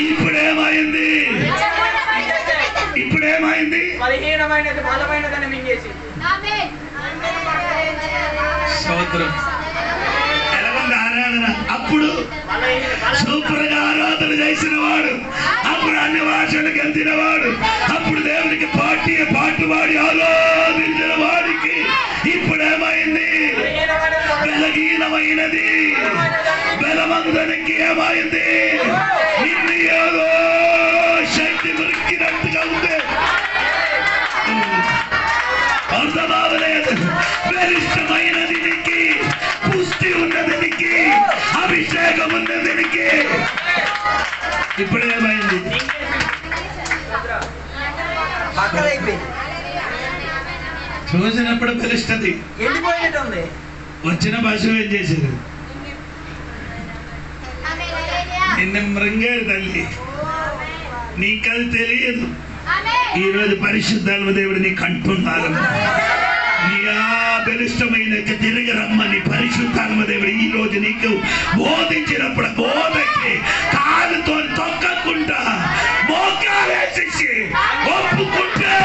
ఇప్పుడేమైంది? బలహీనమైనది బలమైనదని మింగేసి. స్తోత్రం. ఎలాగుంది ఆరాధన? అప్పుడు సూపర్ గా ఆరాధన చేసిన వాడు, అప్పుడు అన్ని భాషలకు వెళ్తిన వాడు, అప్పుడు దేవునికి పాటువాడి ఆరాధించిన వాడికి ఇప్పుడేమైంది? బలహీనమైనది. బలవంతునికి ఏమైంది? నిన్ను ఏదో శక్తి దొరికినట్టుగా ఉంది. అర్థమవలేదు. బలిష్టమైనది నీకి, పుష్టి ఉన్నది నీకి, అభిషేకం ఉన్నది నీకి. ఇప్పుడేమైంది? చూసినప్పుడు బలిష్టది. వచ్చిన పశువు ఏం చేసేది? నిన్న మృంగేరు తల్లి. నీకది తెలియదు. ఈరోజు పరిశుద్ధాత్మ దేవుడు నీకు అంటున్నారు, నీ బలిష్టమైన తిరిగి రమ్మని పరిశుద్ధాత్మ దేవుడు ఈ రోజు నీకు బోధించినప్పుడు బోధకి కాలుతో తొక్కకుండా మోకాలేసి ఒప్పుకుంటే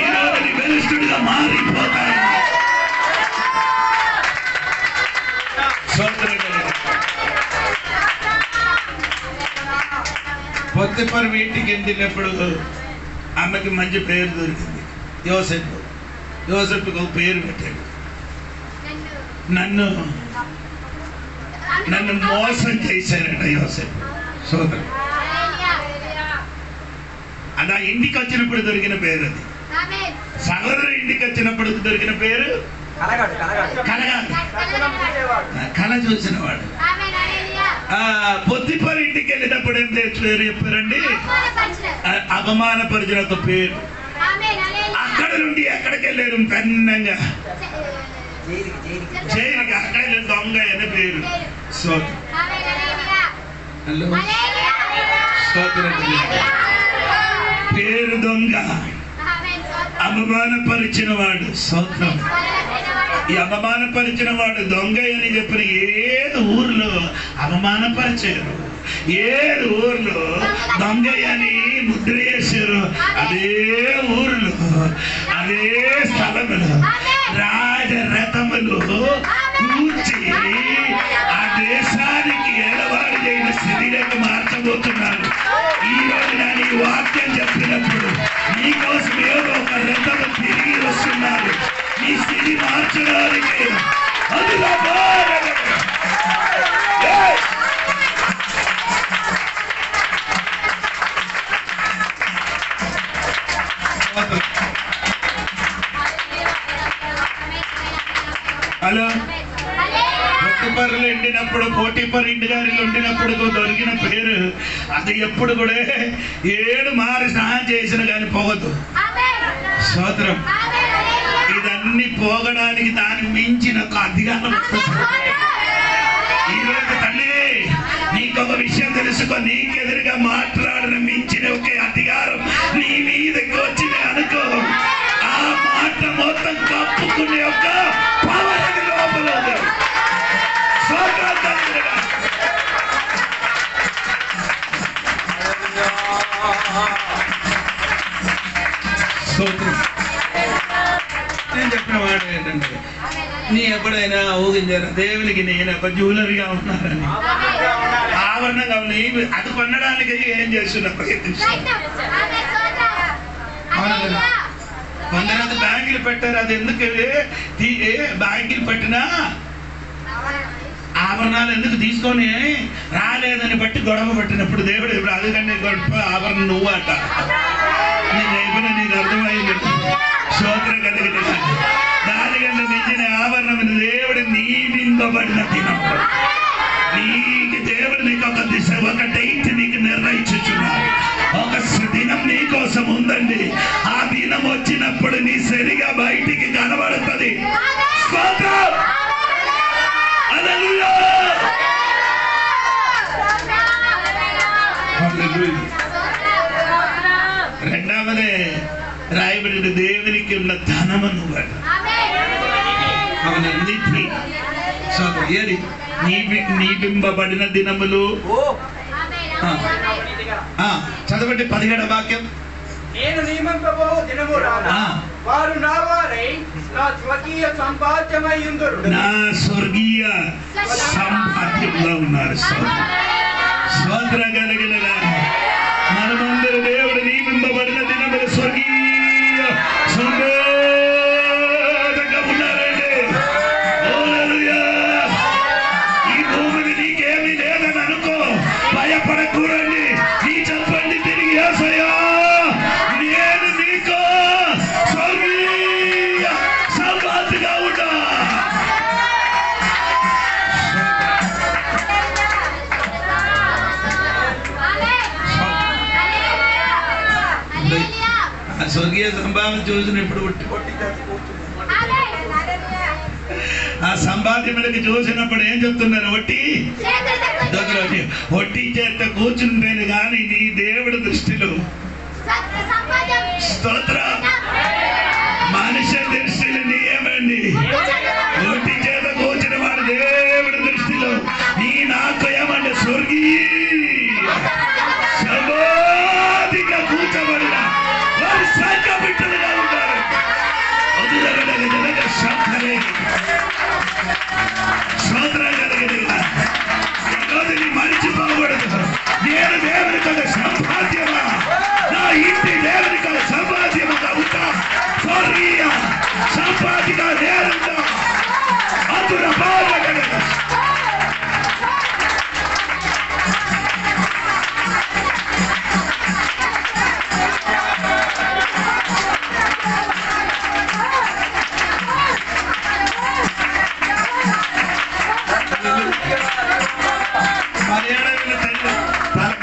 ఈరోజు నీ బలిష్ఠుడిగా మారిపోతాడు. పొత్తిపరి ఇంటికి వెళ్ళినప్పుడు ఆమెకి మంచి పేరు దొరికింది. యోసేపుకి ఒక పేరు పెట్టాడు. నన్ను మోసం చేశారట యోసేపు. సోదరు అది ఆ ఇంటికి వచ్చినప్పుడు దొరికిన పేరు. అది సహోదరు ఇంటికి వచ్చినప్పుడు దొరికిన పేరు కళ చూసిన వాడు. పొత్తిపరి ఇంటికి వెళ్ళినప్పుడు ఏం పేరు చెప్పారండి? అవమానపరిచిన ఒక పేరు. అక్కడ నుండి ఎక్కడికి వెళ్ళారు? పెన్నంగా జైలుకి. అక్కడ దొంగ అనే పేరు. పేరు దొంగ, అవమానపరిచిన వాడు. స్తోత్రం. ఈ అవమానపరిచిన వాడు దొంగ అని చెప్పిన ఏడు ఊర్లో అవమానపరిచారు, ఏడు ఊర్లో దొంగ అని ముద్ర వేశారు. అదే ఊర్లో అదే స్థలములో రాజరథములు కూర్చి ఆ దేశానికి ఏడవాడి అయిన స్థితిలోకి మార్చబోతున్నారు. ఈ రోజు నేను ఈ వాక్యం చెప్పినప్పుడు నీకోసం ఏదో ఒక రథము తిరిగి వస్తున్నారు నీ స్థితి మార్చడానికి. హలో, పొత్తిపర్రులు ఎండినప్పుడు, పోటీపర్ ఇంటి గారిలో ఉండినప్పుడు దొరికిన పేరు అది ఎప్పుడు కూడా 7 మారి స్నానం చేసిన కానీ పోవద్దు. స్తోత్రం. ఇదన్నీ పోగడానికి దానికి మించిన ఒక అధికారం. ఈరోజు తల్లి నీకొక విషయం తెలుసుకో, నీకెదురుగా మాట్లాడిన మించిన ఒక అధికారం నీ మీదకి వచ్చింది అనుకో, ఆ మాట మొత్తం కప్పుకునే ఒక పవర్ అది లోపల ఉంది. నేను చెప్పిన మాట ఏంటంటే, నీ ఎప్పుడైనా ఊహించారా దేవునికి నేను ఒక జ్యువెలరీగా ఉన్నానని? ఆభరణంగా ఉన్నాయి. అది కొనడానికి ఏం చేస్తున్నా కొందరు అది బ్యాంకులు పెట్టారు. అది ఎందుకు బ్యాంకులు పెట్టినా ఆభరణాలు ఎందుకు తీసుకొని రాలేదని బట్టి గొడవ పెట్టినప్పుడు దేవుడు ఇప్పుడు అందుకని గొడవ ఆభరణం నువ్వు అంట. నేను అయిపోయినా నీకు అర్థమైంది. స్తోత్రం కలిగిన దానికన్నా మించిన ఆవరణం దేవుడు నియమింపబడిన దినప్పుడు నీకు దేవుడు నీకు ఒక దిశ ఒక డేట్ నీకు నిర్ణయించుచున్నాడు. ఒక దినం నీ కోసం ఉందండి. ఆ దినం వచ్చినప్పుడు నీ సరిగా బయటికి కనబడుతుంది. స్తోత్రం హల్లెలూయా. రెండవదే రాయబడిన దేవునికి ఉన్న ధనమను అవన్నీ ఏది నియమింపబడిన దినములు. చదవండి 17వ వాక్యం. నేను నియమింపబో దినము రానా వారు నా వారై నా స్వర్గీయ సంపాద్యమై ఉందురు. నా స్వర్గీయ సంపాద్యంలో ఉన్నారు. స్తోత్రం కలిగిన మనమందరూ దేవుడు నియమింపబడిన దినములు స్వర్గీయ సంపాదంగా ఉన్నారండి. హల్లెలూయా. ఈ భూమిని నీకేమీ లేదని అనుకో, భయపడకూడండి. నీ చెప్పండి తిరిగి యేసయ్యా నేను నీకు స్వర్గీయ సంపాదిగా ఉన్నా. స్వర్గీయ సంపాదన చూసినప్పుడు ఆ సంపాద్యములకి చూసినప్పుడు ఏం చెప్తున్నారు? ఒట్టి చేత కూర్చుంటేను కానీ నీ దేవుడి దృష్టిలో స్తోత్ర మనిషి దృష్టిలో నీ ఏమండి ఒట్టి చేత కూర్చున్న వాడు దేవుడి దృష్టిలో నీ నాకు ఏమండి స్వర్గీయ సమాధిగా కూర్చోబడిన వారి సంఘ బిడ్డలుగా ఉంటారు. మరిచిపోకూడదు. నేను దేవుని కదా సంపాద్యమా, నా ఇంటి దేవుని కదా సంపాద్యముగా ఉంటా. స్వర్గీయ సంపాదిగా నేరుంటా అతుల బాధ.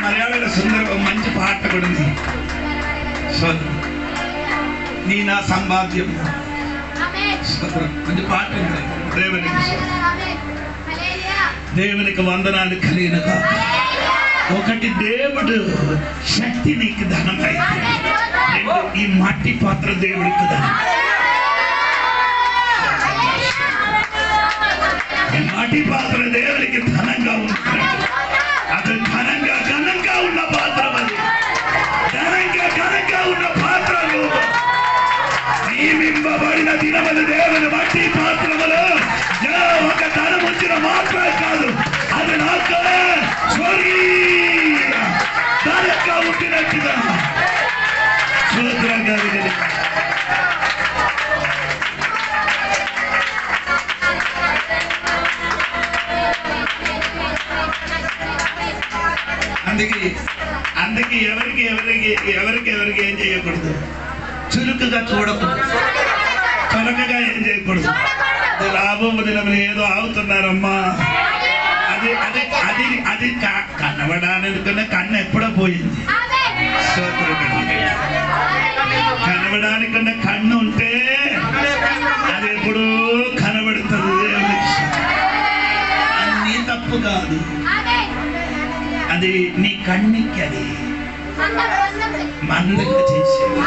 మలయాళ సుందర మంచి పాట కూడా ఉంది. నీ నా సంపాద్యం మంచి పాట ఉంది. దేవునికి వందనాలు కలిగినగా. ఒకటి దేవుడు శక్తి నీకు ధనమై, రెండు ఈ మట్టి పాత్ర దేవుడికి ధనం. మట్టి పాత్ర దేవునికి ధనంగా ఉంటాడు. అది ఘనంగా ఘనంగా ఉన్న పాత్ర, అది ఘనంగా ఘనంగా ఉన్న పాత్రలు నియమింపబడిన దినములు దేవుని మట్టి పాత్రములు. ఒక ధనం వచ్చిన మాత్రమే కాదు, అది నాకు స్వర్గీయ ధనంగా ఉండినట్టుగా. స్తోత్రం కలిగిన అందుకే ఎవరికి ఏం చేయకూడదు, చురుకుగా చూడకూడదు, త్వరగా ఏం చేయకూడదు. లాభం దినములు ఏదో ఆగుతున్నారమ్మా, అది అది అది అది కనబడాలనుకున్న కన్ను ఎప్పుడో పోయింది. కనబడానికున్న కన్ను ఉంటే అది ఎప్పుడూ కనబడుతుంది. అన్నీ తప్పు కాదు, అది నీ కన్నుకి అది మందంగా చేసేది.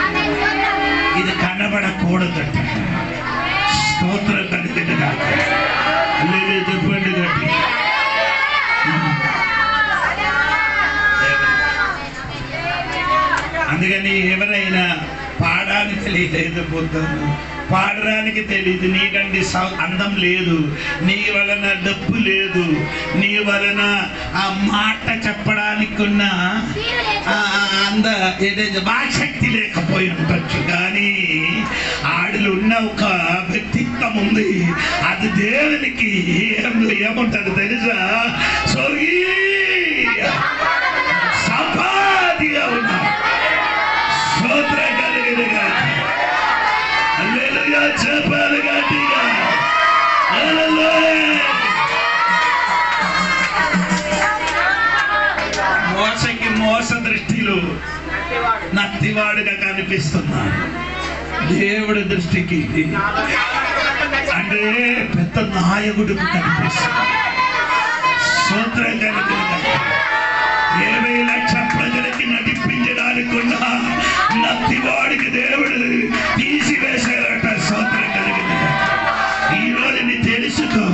ఇది కనబడకూడదు. స్తోత్రం కలిగిన చెప్పండి గట్టి. అందుకని ఎవరైనా పాడడానికి తెలియదు, పోతాను పాడడానికి తెలియదు. నీకంటే అందం లేదు, నీ వలన డబ్బు లేదు, నీ వలన ఆ మాట చెప్పడానికి ఉన్న ఏదైతే శక్తి లేకపోయి ఉండొచ్చు. కానీ ఆడిలో ఉన్న ఒక వ్యక్తిత్వం ఉంది, అది దేవునికి ఏముంటది తెలుసా? స్వర్గీయ సంపాదిగా ఉన్నా. స్తోత్రం కలిగినగా. పతివాడుగా కనిపిస్తున్నాడు. దేవుడి దృష్టికి అంటే పెద్ద నాయకుడికి కనిపిస్తున్నాడు. స్తోత్రం కలుగుతుంది. 20 లక్షల ప్రజలకి నటిపించడానికి ఉన్న నత్తివాడికి దేవుడు తీసివేశారట. స్తోత్రం కలుగుతుంది. ఈ రోజు నీ తెలుసుకో,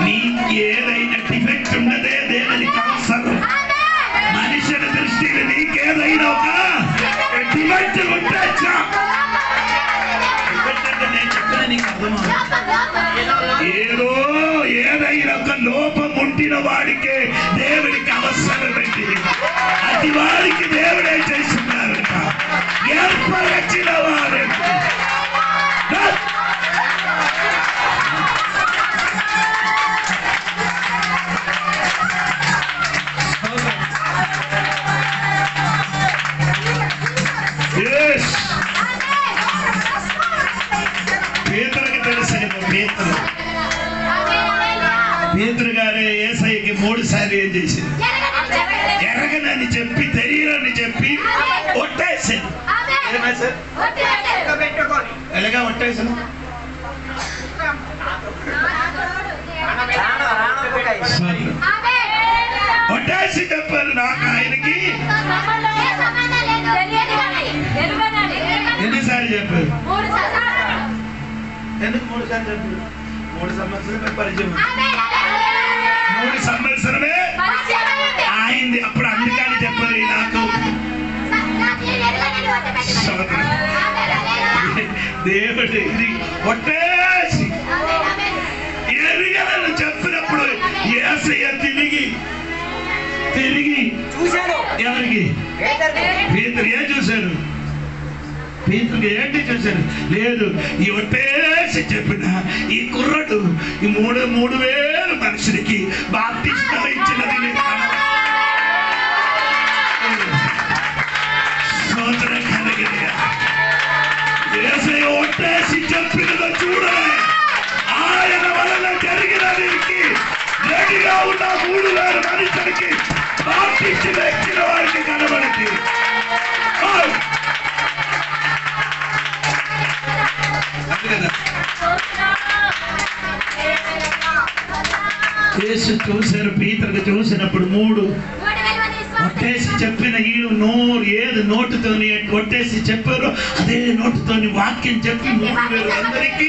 నీకు ఏదైనా డిఫెక్ట్ ఉన్నదే దేవునికి అవసరం. మనుషుల దృష్టిలో నీకేదైనా ఒక డిఫెక్ట్ ఉంటే నేను చెప్పిన నీకు అర్థమవుతుంది. ఏదైనా ఒక లోపం ఉంటిన వాడికే దేవుడికి అవసరం పెట్టి అది వాడికి దేవుడే చేస్తున్నారట. ఏర్పరచిన వాడు పేతురుకి తెలుసేమో. పేతురు గారే యేసయ్యకి 3 సార్లు ఏం చేసింది? ఎరగనని చెప్పి తెలియనని చెప్పి ఒట్టేసాను. ఎలాగా ఒట్టేసాను? ఒట్టేసి చెప్పారు నాకు ఆయనకి. ఎన్నిసార్లు చెప్పారు? ఎందుకు 3 సార్లు చెప్పారు? 3 సంవత్సరమే పరిచయం. 3 సంవత్సరమే అయింది. అప్పుడు అందుకని చెప్పారు నాకు దేవుడు ఇది ఒట్టేసి ఎరగనని చెప్పినప్పుడు యేసయ్య తిరిగి చూశాడు. ఎవరికి? పేతురు. ఏం చూశారు? పేతురుకి ఏంటి చూశారు? లేదు, ఈ ఒట్టేసి చెప్పిన ఈ కుర్రడు ఈ 3,000 మనుషులకి బాప్తిస్మం ఇచ్చినది యేసయ్య ఒట్టేసి చెప్పినదో చూడలే. ఆయన వలన జరిగిన దీనికి రెడీగా ఉన్న 3,000 మనుషులకి బాప్తిస్మం ఇచ్చిన వారికి కనబడింది. యేసు చూశారు. పీతరుకు చూసినప్పుడు 3 ఒట్టేసి చెప్పిన ఈడు ఏది నోటుతోని ఒట్టేసి చెప్పారో అదే నోటుతోని వాక్యం చెప్పి 3,000 అందరికీ.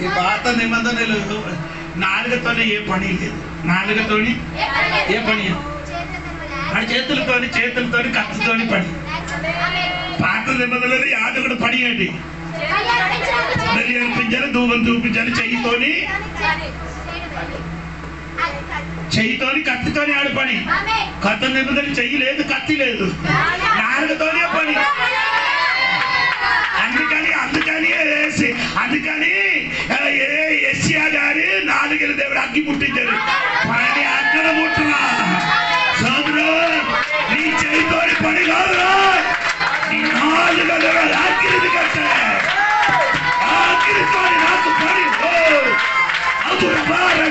ఈ పాత నిబంధనలు నాలుగుతోనే ఏ పని లేదు. నాలుగుతోని ఏ పని లేదు. ఆ చేతులతోని కత్తితోని పని. పాత నిబంధనలు యాజకుడు పని ఏంటి? బలి అర్పించాలి, ధూపం చూపించాలి. చెయ్యితోని కత్తితోని ఆడు పని. కొత్త నిబంధనలు చెయ్యి లేదు, కత్తి లేదు, నాలుగుతోనే పని. అందుకని యెషయా గారి 4 దేవుడు అగ్గి పుట్టించారు. పని అక్కడ పుట్టరా సోదరు, నీ చెయ్యితోని పని కాదురా, నీ 4 దేవుడు అగ్గిది కట్టే అగ్గితోని నాకు పని. అది బాగా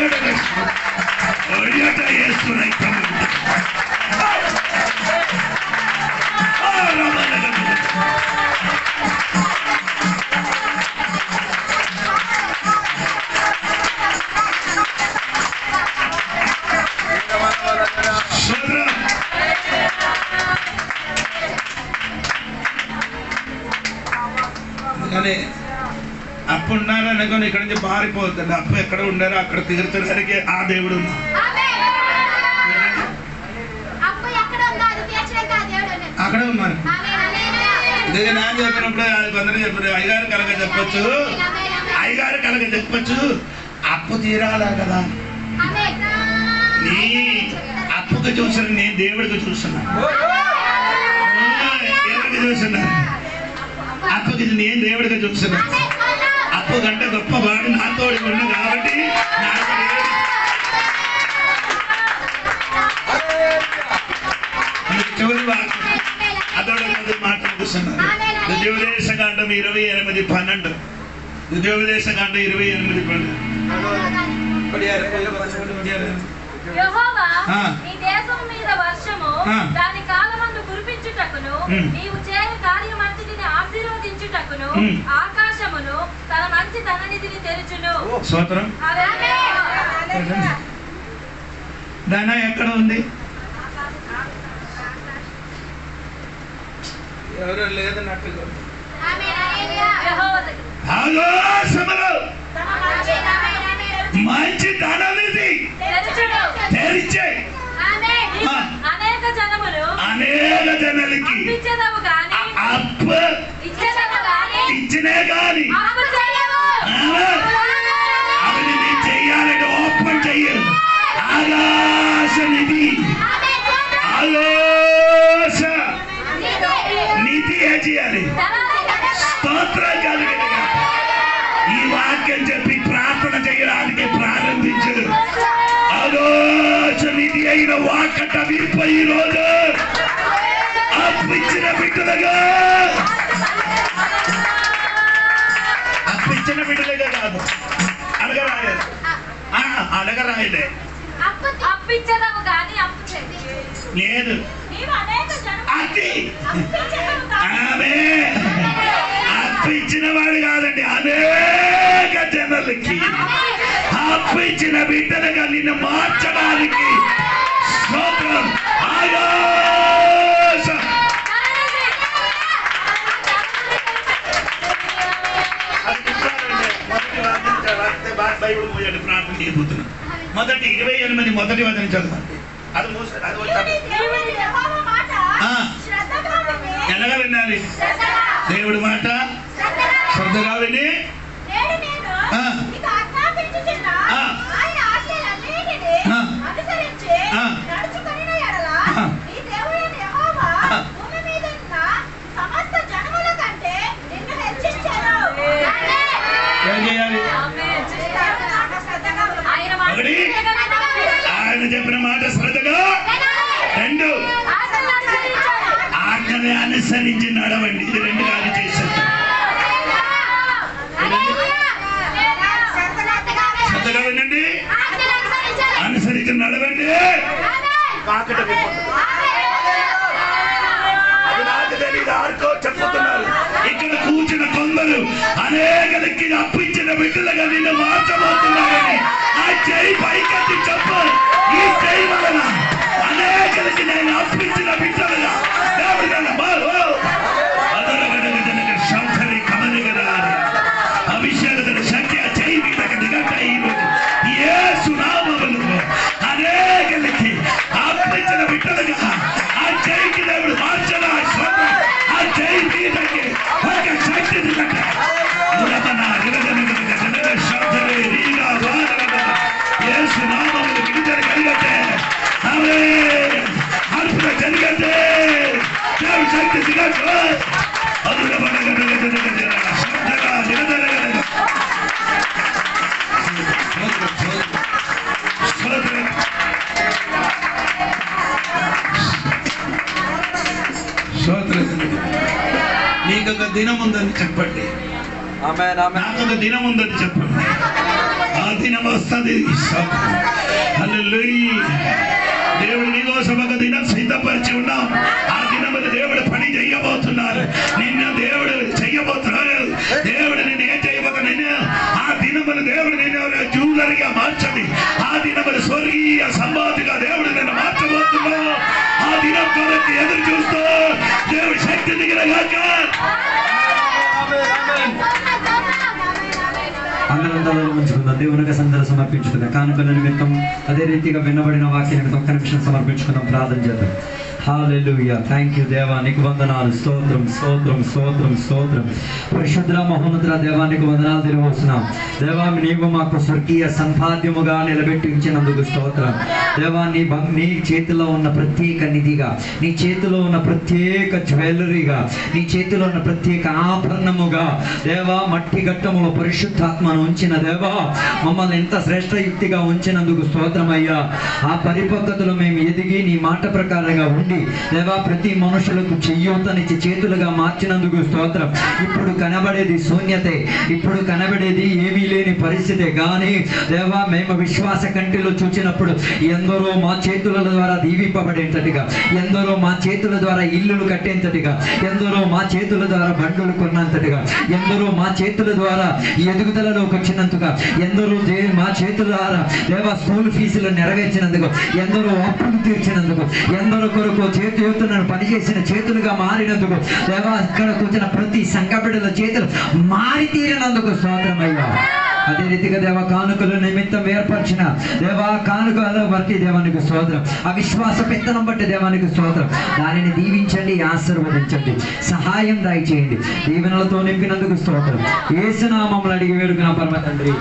చేస్తున్నాయి. అప్పు ఉన్నారనుకోని ఇక్కడ నుంచి పారిపోతుంది. అప్పు ఎక్కడ ఉండారో అక్కడ తీర్చడానికి ఆ దేవుడు అక్కడ ఉన్నారు. నాకు చెప్పినప్పుడు కొందరు చెప్పారు అయ్యగారు కలగ చెప్పచ్చు, అప్పు తీరాలా కదా. నీ అప్పుకు చూసిన నేను దేవుడికి చూస్తున్నా. ఎవరికి చూస్తున్నా? అప్పుకి నేను దేవుడిగా చూస్తున్నా. అప్పు కంటే గొప్పవాడు నాతోడి ఉన్న కాబట్టి అదోడ మాట్లాడుతున్నారు. ద్వితీయోపదేశకాండం 28:12. ద్వితీయోపదేశకాండం 28:12. యెహోవా ఆ. నీ దేశం మీద వర్షము ఆ. దాని కాలమందు కురిపించుటకును నీవు చేయు కార్యమంతటిని ఆశీర్వదించుటకును ఆకాశమును తన మంచి ధననిధిని తెరుచును. స్తోత్రం. హల్లెలూయా. ధన ఎక్కడ ఉంది? ఎవరో లేదన్నట్టుగా యెహోవా దగ్గర ఆకాశములో తన మంచి ధననిధిని మంచి ధననిధి తెరుచును. తెరిచే నీవు అనేక జనములు అనేక జనాలకి అప్పిచ్చెదవు గాని అప్పు ఇచ్చెదవు గాని ఇచ్చినే గాని అప్పు చేయవు. అవి నీ చెయ్యాలంటే ఓపెన్ చెయ్యరు. ఆకాశ నిధి ఆకాశ నిధి ఏం చేయాలి? స్తోత్రం కలిగినగా ఈ వాక్యం చెప్పి ప్రార్థన చేయడానికి ప్రారంభించరు. ఆకాశ నిధి అయిన వాకట విప్ప ఈ రోజు అప్పిచ్చిన బిడ్డలుగా అప్పిచ్చిన బిడ్డలుగా కాదు అడగరాయలే అడగరాయలే అప్పిచ్చెదవు గాని అప్పు చేయవు. లేదు నీవు అనేక జనములు అది అప్పిచ్చెదవు గాని ఆమె అప్పిచ్చిన వాడు కాదండి, అనేక జనులకి అప్పిచ్చిన బిడ్డలుగా నిన్ను మార్చడానికి స్తోత్రం. ఆకాశ బైబిల్ మూయండి, ప్రార్థన చేయబోతున్నా. మొదటి 28 మొదటి వచనం చదవండి. అది మూస- అది వచ్చి నీవు యెహోవా మాట ఆ. శ్రద్ధగా విని ఎలాగా వినాలి? శ్రద్ధగా దేవుడి మాట శ్రద్ధగా విని నేడు నేను ఆ. నీకు ఆజ్ఞాపించుచున్న ఆ. ఆయన ఆజ్ఞలన్నిటిని ఆ. అనుసరించి ఆ. నడుచుకొనిన యెడల ఆ. నీ దేవుడైన యెహోవా ఆ. భూమి మీద ఉన్న సమస్త జనముల కంటే నిన్ను హెచ్చించెను. ఏం చేయాలి? ఆయన మాట ఒకటి. శ్రద్ధగా విని ఆయన చెప్పిన మాట శ్రద్ధగా. రెండు, ఆజ్ఞలు అనుసరించాలి. ఆజ్ఞని అనుసరించి నడవండి. ఇది రెండు కాదు చేశారు. శ్రద్ధగా వినండి, అనుసరించి నడవండి. వాకట విప్పొద్దు. అది నాకు తెలియదు, ఆర్కో చెప్పుతున్నారు. ఇక్కడ కూర్చున్న కొందరు అనేకలకి అప్పించిన బిడ్డలుగా నిన్ను మార్చబోతున్నారని ఆ చేయి పైకెత్తి చెప్పు. ఈ చేయి వలన అనేకలకి నేను అప్పించిన బిడ్డలుగా దేవుడు నన్ను శంకరి కమలిగరారు అభిషేకతను శక్తి ఆ చేయి మీదకి దిగట్టాయి. యేసు నామములో అనేకలకి అప్పించిన బిడ్డలుగా ఆ చేయికి దేవుడు మార్చలా. ఆ చేయి మీదకి ఒక శక్తి దిగట్ట యేసు నామములు విడుదల కలిగట్టే ఆమె అర్పణ జరిగట్టే దేవుడి శక్తి దిగట్టు నీకొక దినం ఉందని చెప్పండి. నాకొక దినం ఉందని చెప్పండి. ఆ దినం వస్తుంది. దేవుడు నీకోసం ఒక దినం సిద్ధపరిచి ఉన్నాం. ఆ దినములు దేవుడు పని చెయ్యబోతున్నారు. నిన్ను దేవుడు చెయ్యబోతున్నారు. దేవుడు నిన్ను ఏం చేయబోతున్నా? నిన్ను ఆ దినములు దేవుడు నిన్ను జ్యువెలరీగా మార్చండి. ఆ దినములు స్వర్గీయ సంపాదిగా దేవుడు నిన్ను మార్చబోతున్నా. ఆ దినం కొరకు ఎదురు చూస్తూ దేవుడు శక్తి దిగినగాక. అంగనంతలో ఉంచుకుందాం. దేవునికి సందర్భ సమర్పించుకుందాం. కానుకల నిమిత్తం అదే రీతిగా వినబడిన వాక్య నిమిత్తం ఒక్క నిమిషం సమర్పించుకుందాం. ప్రార్థన చేద్దాం. హల్లెలూయా. థ్యాంక్ యూ దేవా, నీకు వందనాలు. స్తోత్రం స్తోత్రం స్తోత్రం స్తోత్రం. పరిశుద్ధ మహోన్నతుల దేవానికి వందనాలు తెలియవస్తున్నాం. దేవా, నీవు మాకు స్వర్గీయ సంపాద్యముగా నిలబెట్టి ఇచ్చినందుకు స్తోత్రం. దేవా, నీ చేతిలో ఉన్న ప్రత్యేక నిధిగా, నీ చేతిలో ఉన్న ప్రత్యేక జ్యువెలరీగా, నీ చేతిలో ఉన్న ప్రత్యేక ఆభరణముగా దేవా, మట్టి ఘట్టములో పరిశుద్ధాత్మను ఉంచిన దేవా, మమ్మల్ని ఎంత శ్రేష్టయుక్తిగా ఉంచినందుకు స్తోత్రమయ్యా. ఆ పరిపక్వతలో మేము ఎదిగి నీ మాట ప్రకారంగా ఉండి దేవా ప్రతి మనుషులకు చెయ్యూతనిచ్చి చేతులుగా మార్చినందుకు స్తోత్రం. ఇప్పుడు కనబడేది శూన్యతే, ఇప్పుడు కనబడేది ఏమీ లేని పరిస్థితే. కానీ దేవా మేము విశ్వాస కంటిలో చూచినప్పుడు ఎందరో మా చేతుల ద్వారా దీవింపబడేంతటిగా, ఎందరో మా చేతుల ద్వారా ఇల్లులు కట్టేంతటిగా, ఎందరో మా చేతుల ద్వారా బండులు కొన్నంతటిగా, ఎందరో మా చేతుల ద్వారా ఎదుగుదలలోకి వచ్చినందుగా, ఎందరో మా చేతుల ద్వారా దేవా స్కూల్ ఫీజులు నెరవేర్చినందుకు, ఎందరో అప్పులు తీర్చినందుకు, ఎందరో కొరకు చేతులను పనిచేసిన చేతులుగా మారినందుకు దేవా ఇక్కడకు వచ్చిన ప్రతి సంఘ బిడ్డల చేతులు మారి తీరినందుకు స్తోత్రమయ్యా. అదే రీతిగా దేవ కానుకల నిమిత్తం ఏర్పరిచిన దేవా కానుకల బట్టి దేవానికి స్తోత్రం, అవిశ్వాస పెత్తనం బట్టి దేవానికి స్తోత్రం. దానిని దీవించండి, ఆశీర్వదించండి, సహాయం దయచేయండి. దీవెనలతో నింపినందుకు స్తోత్రం. యేసు నామములో అడిగి వేడుకున్న పరమ తండ్రి.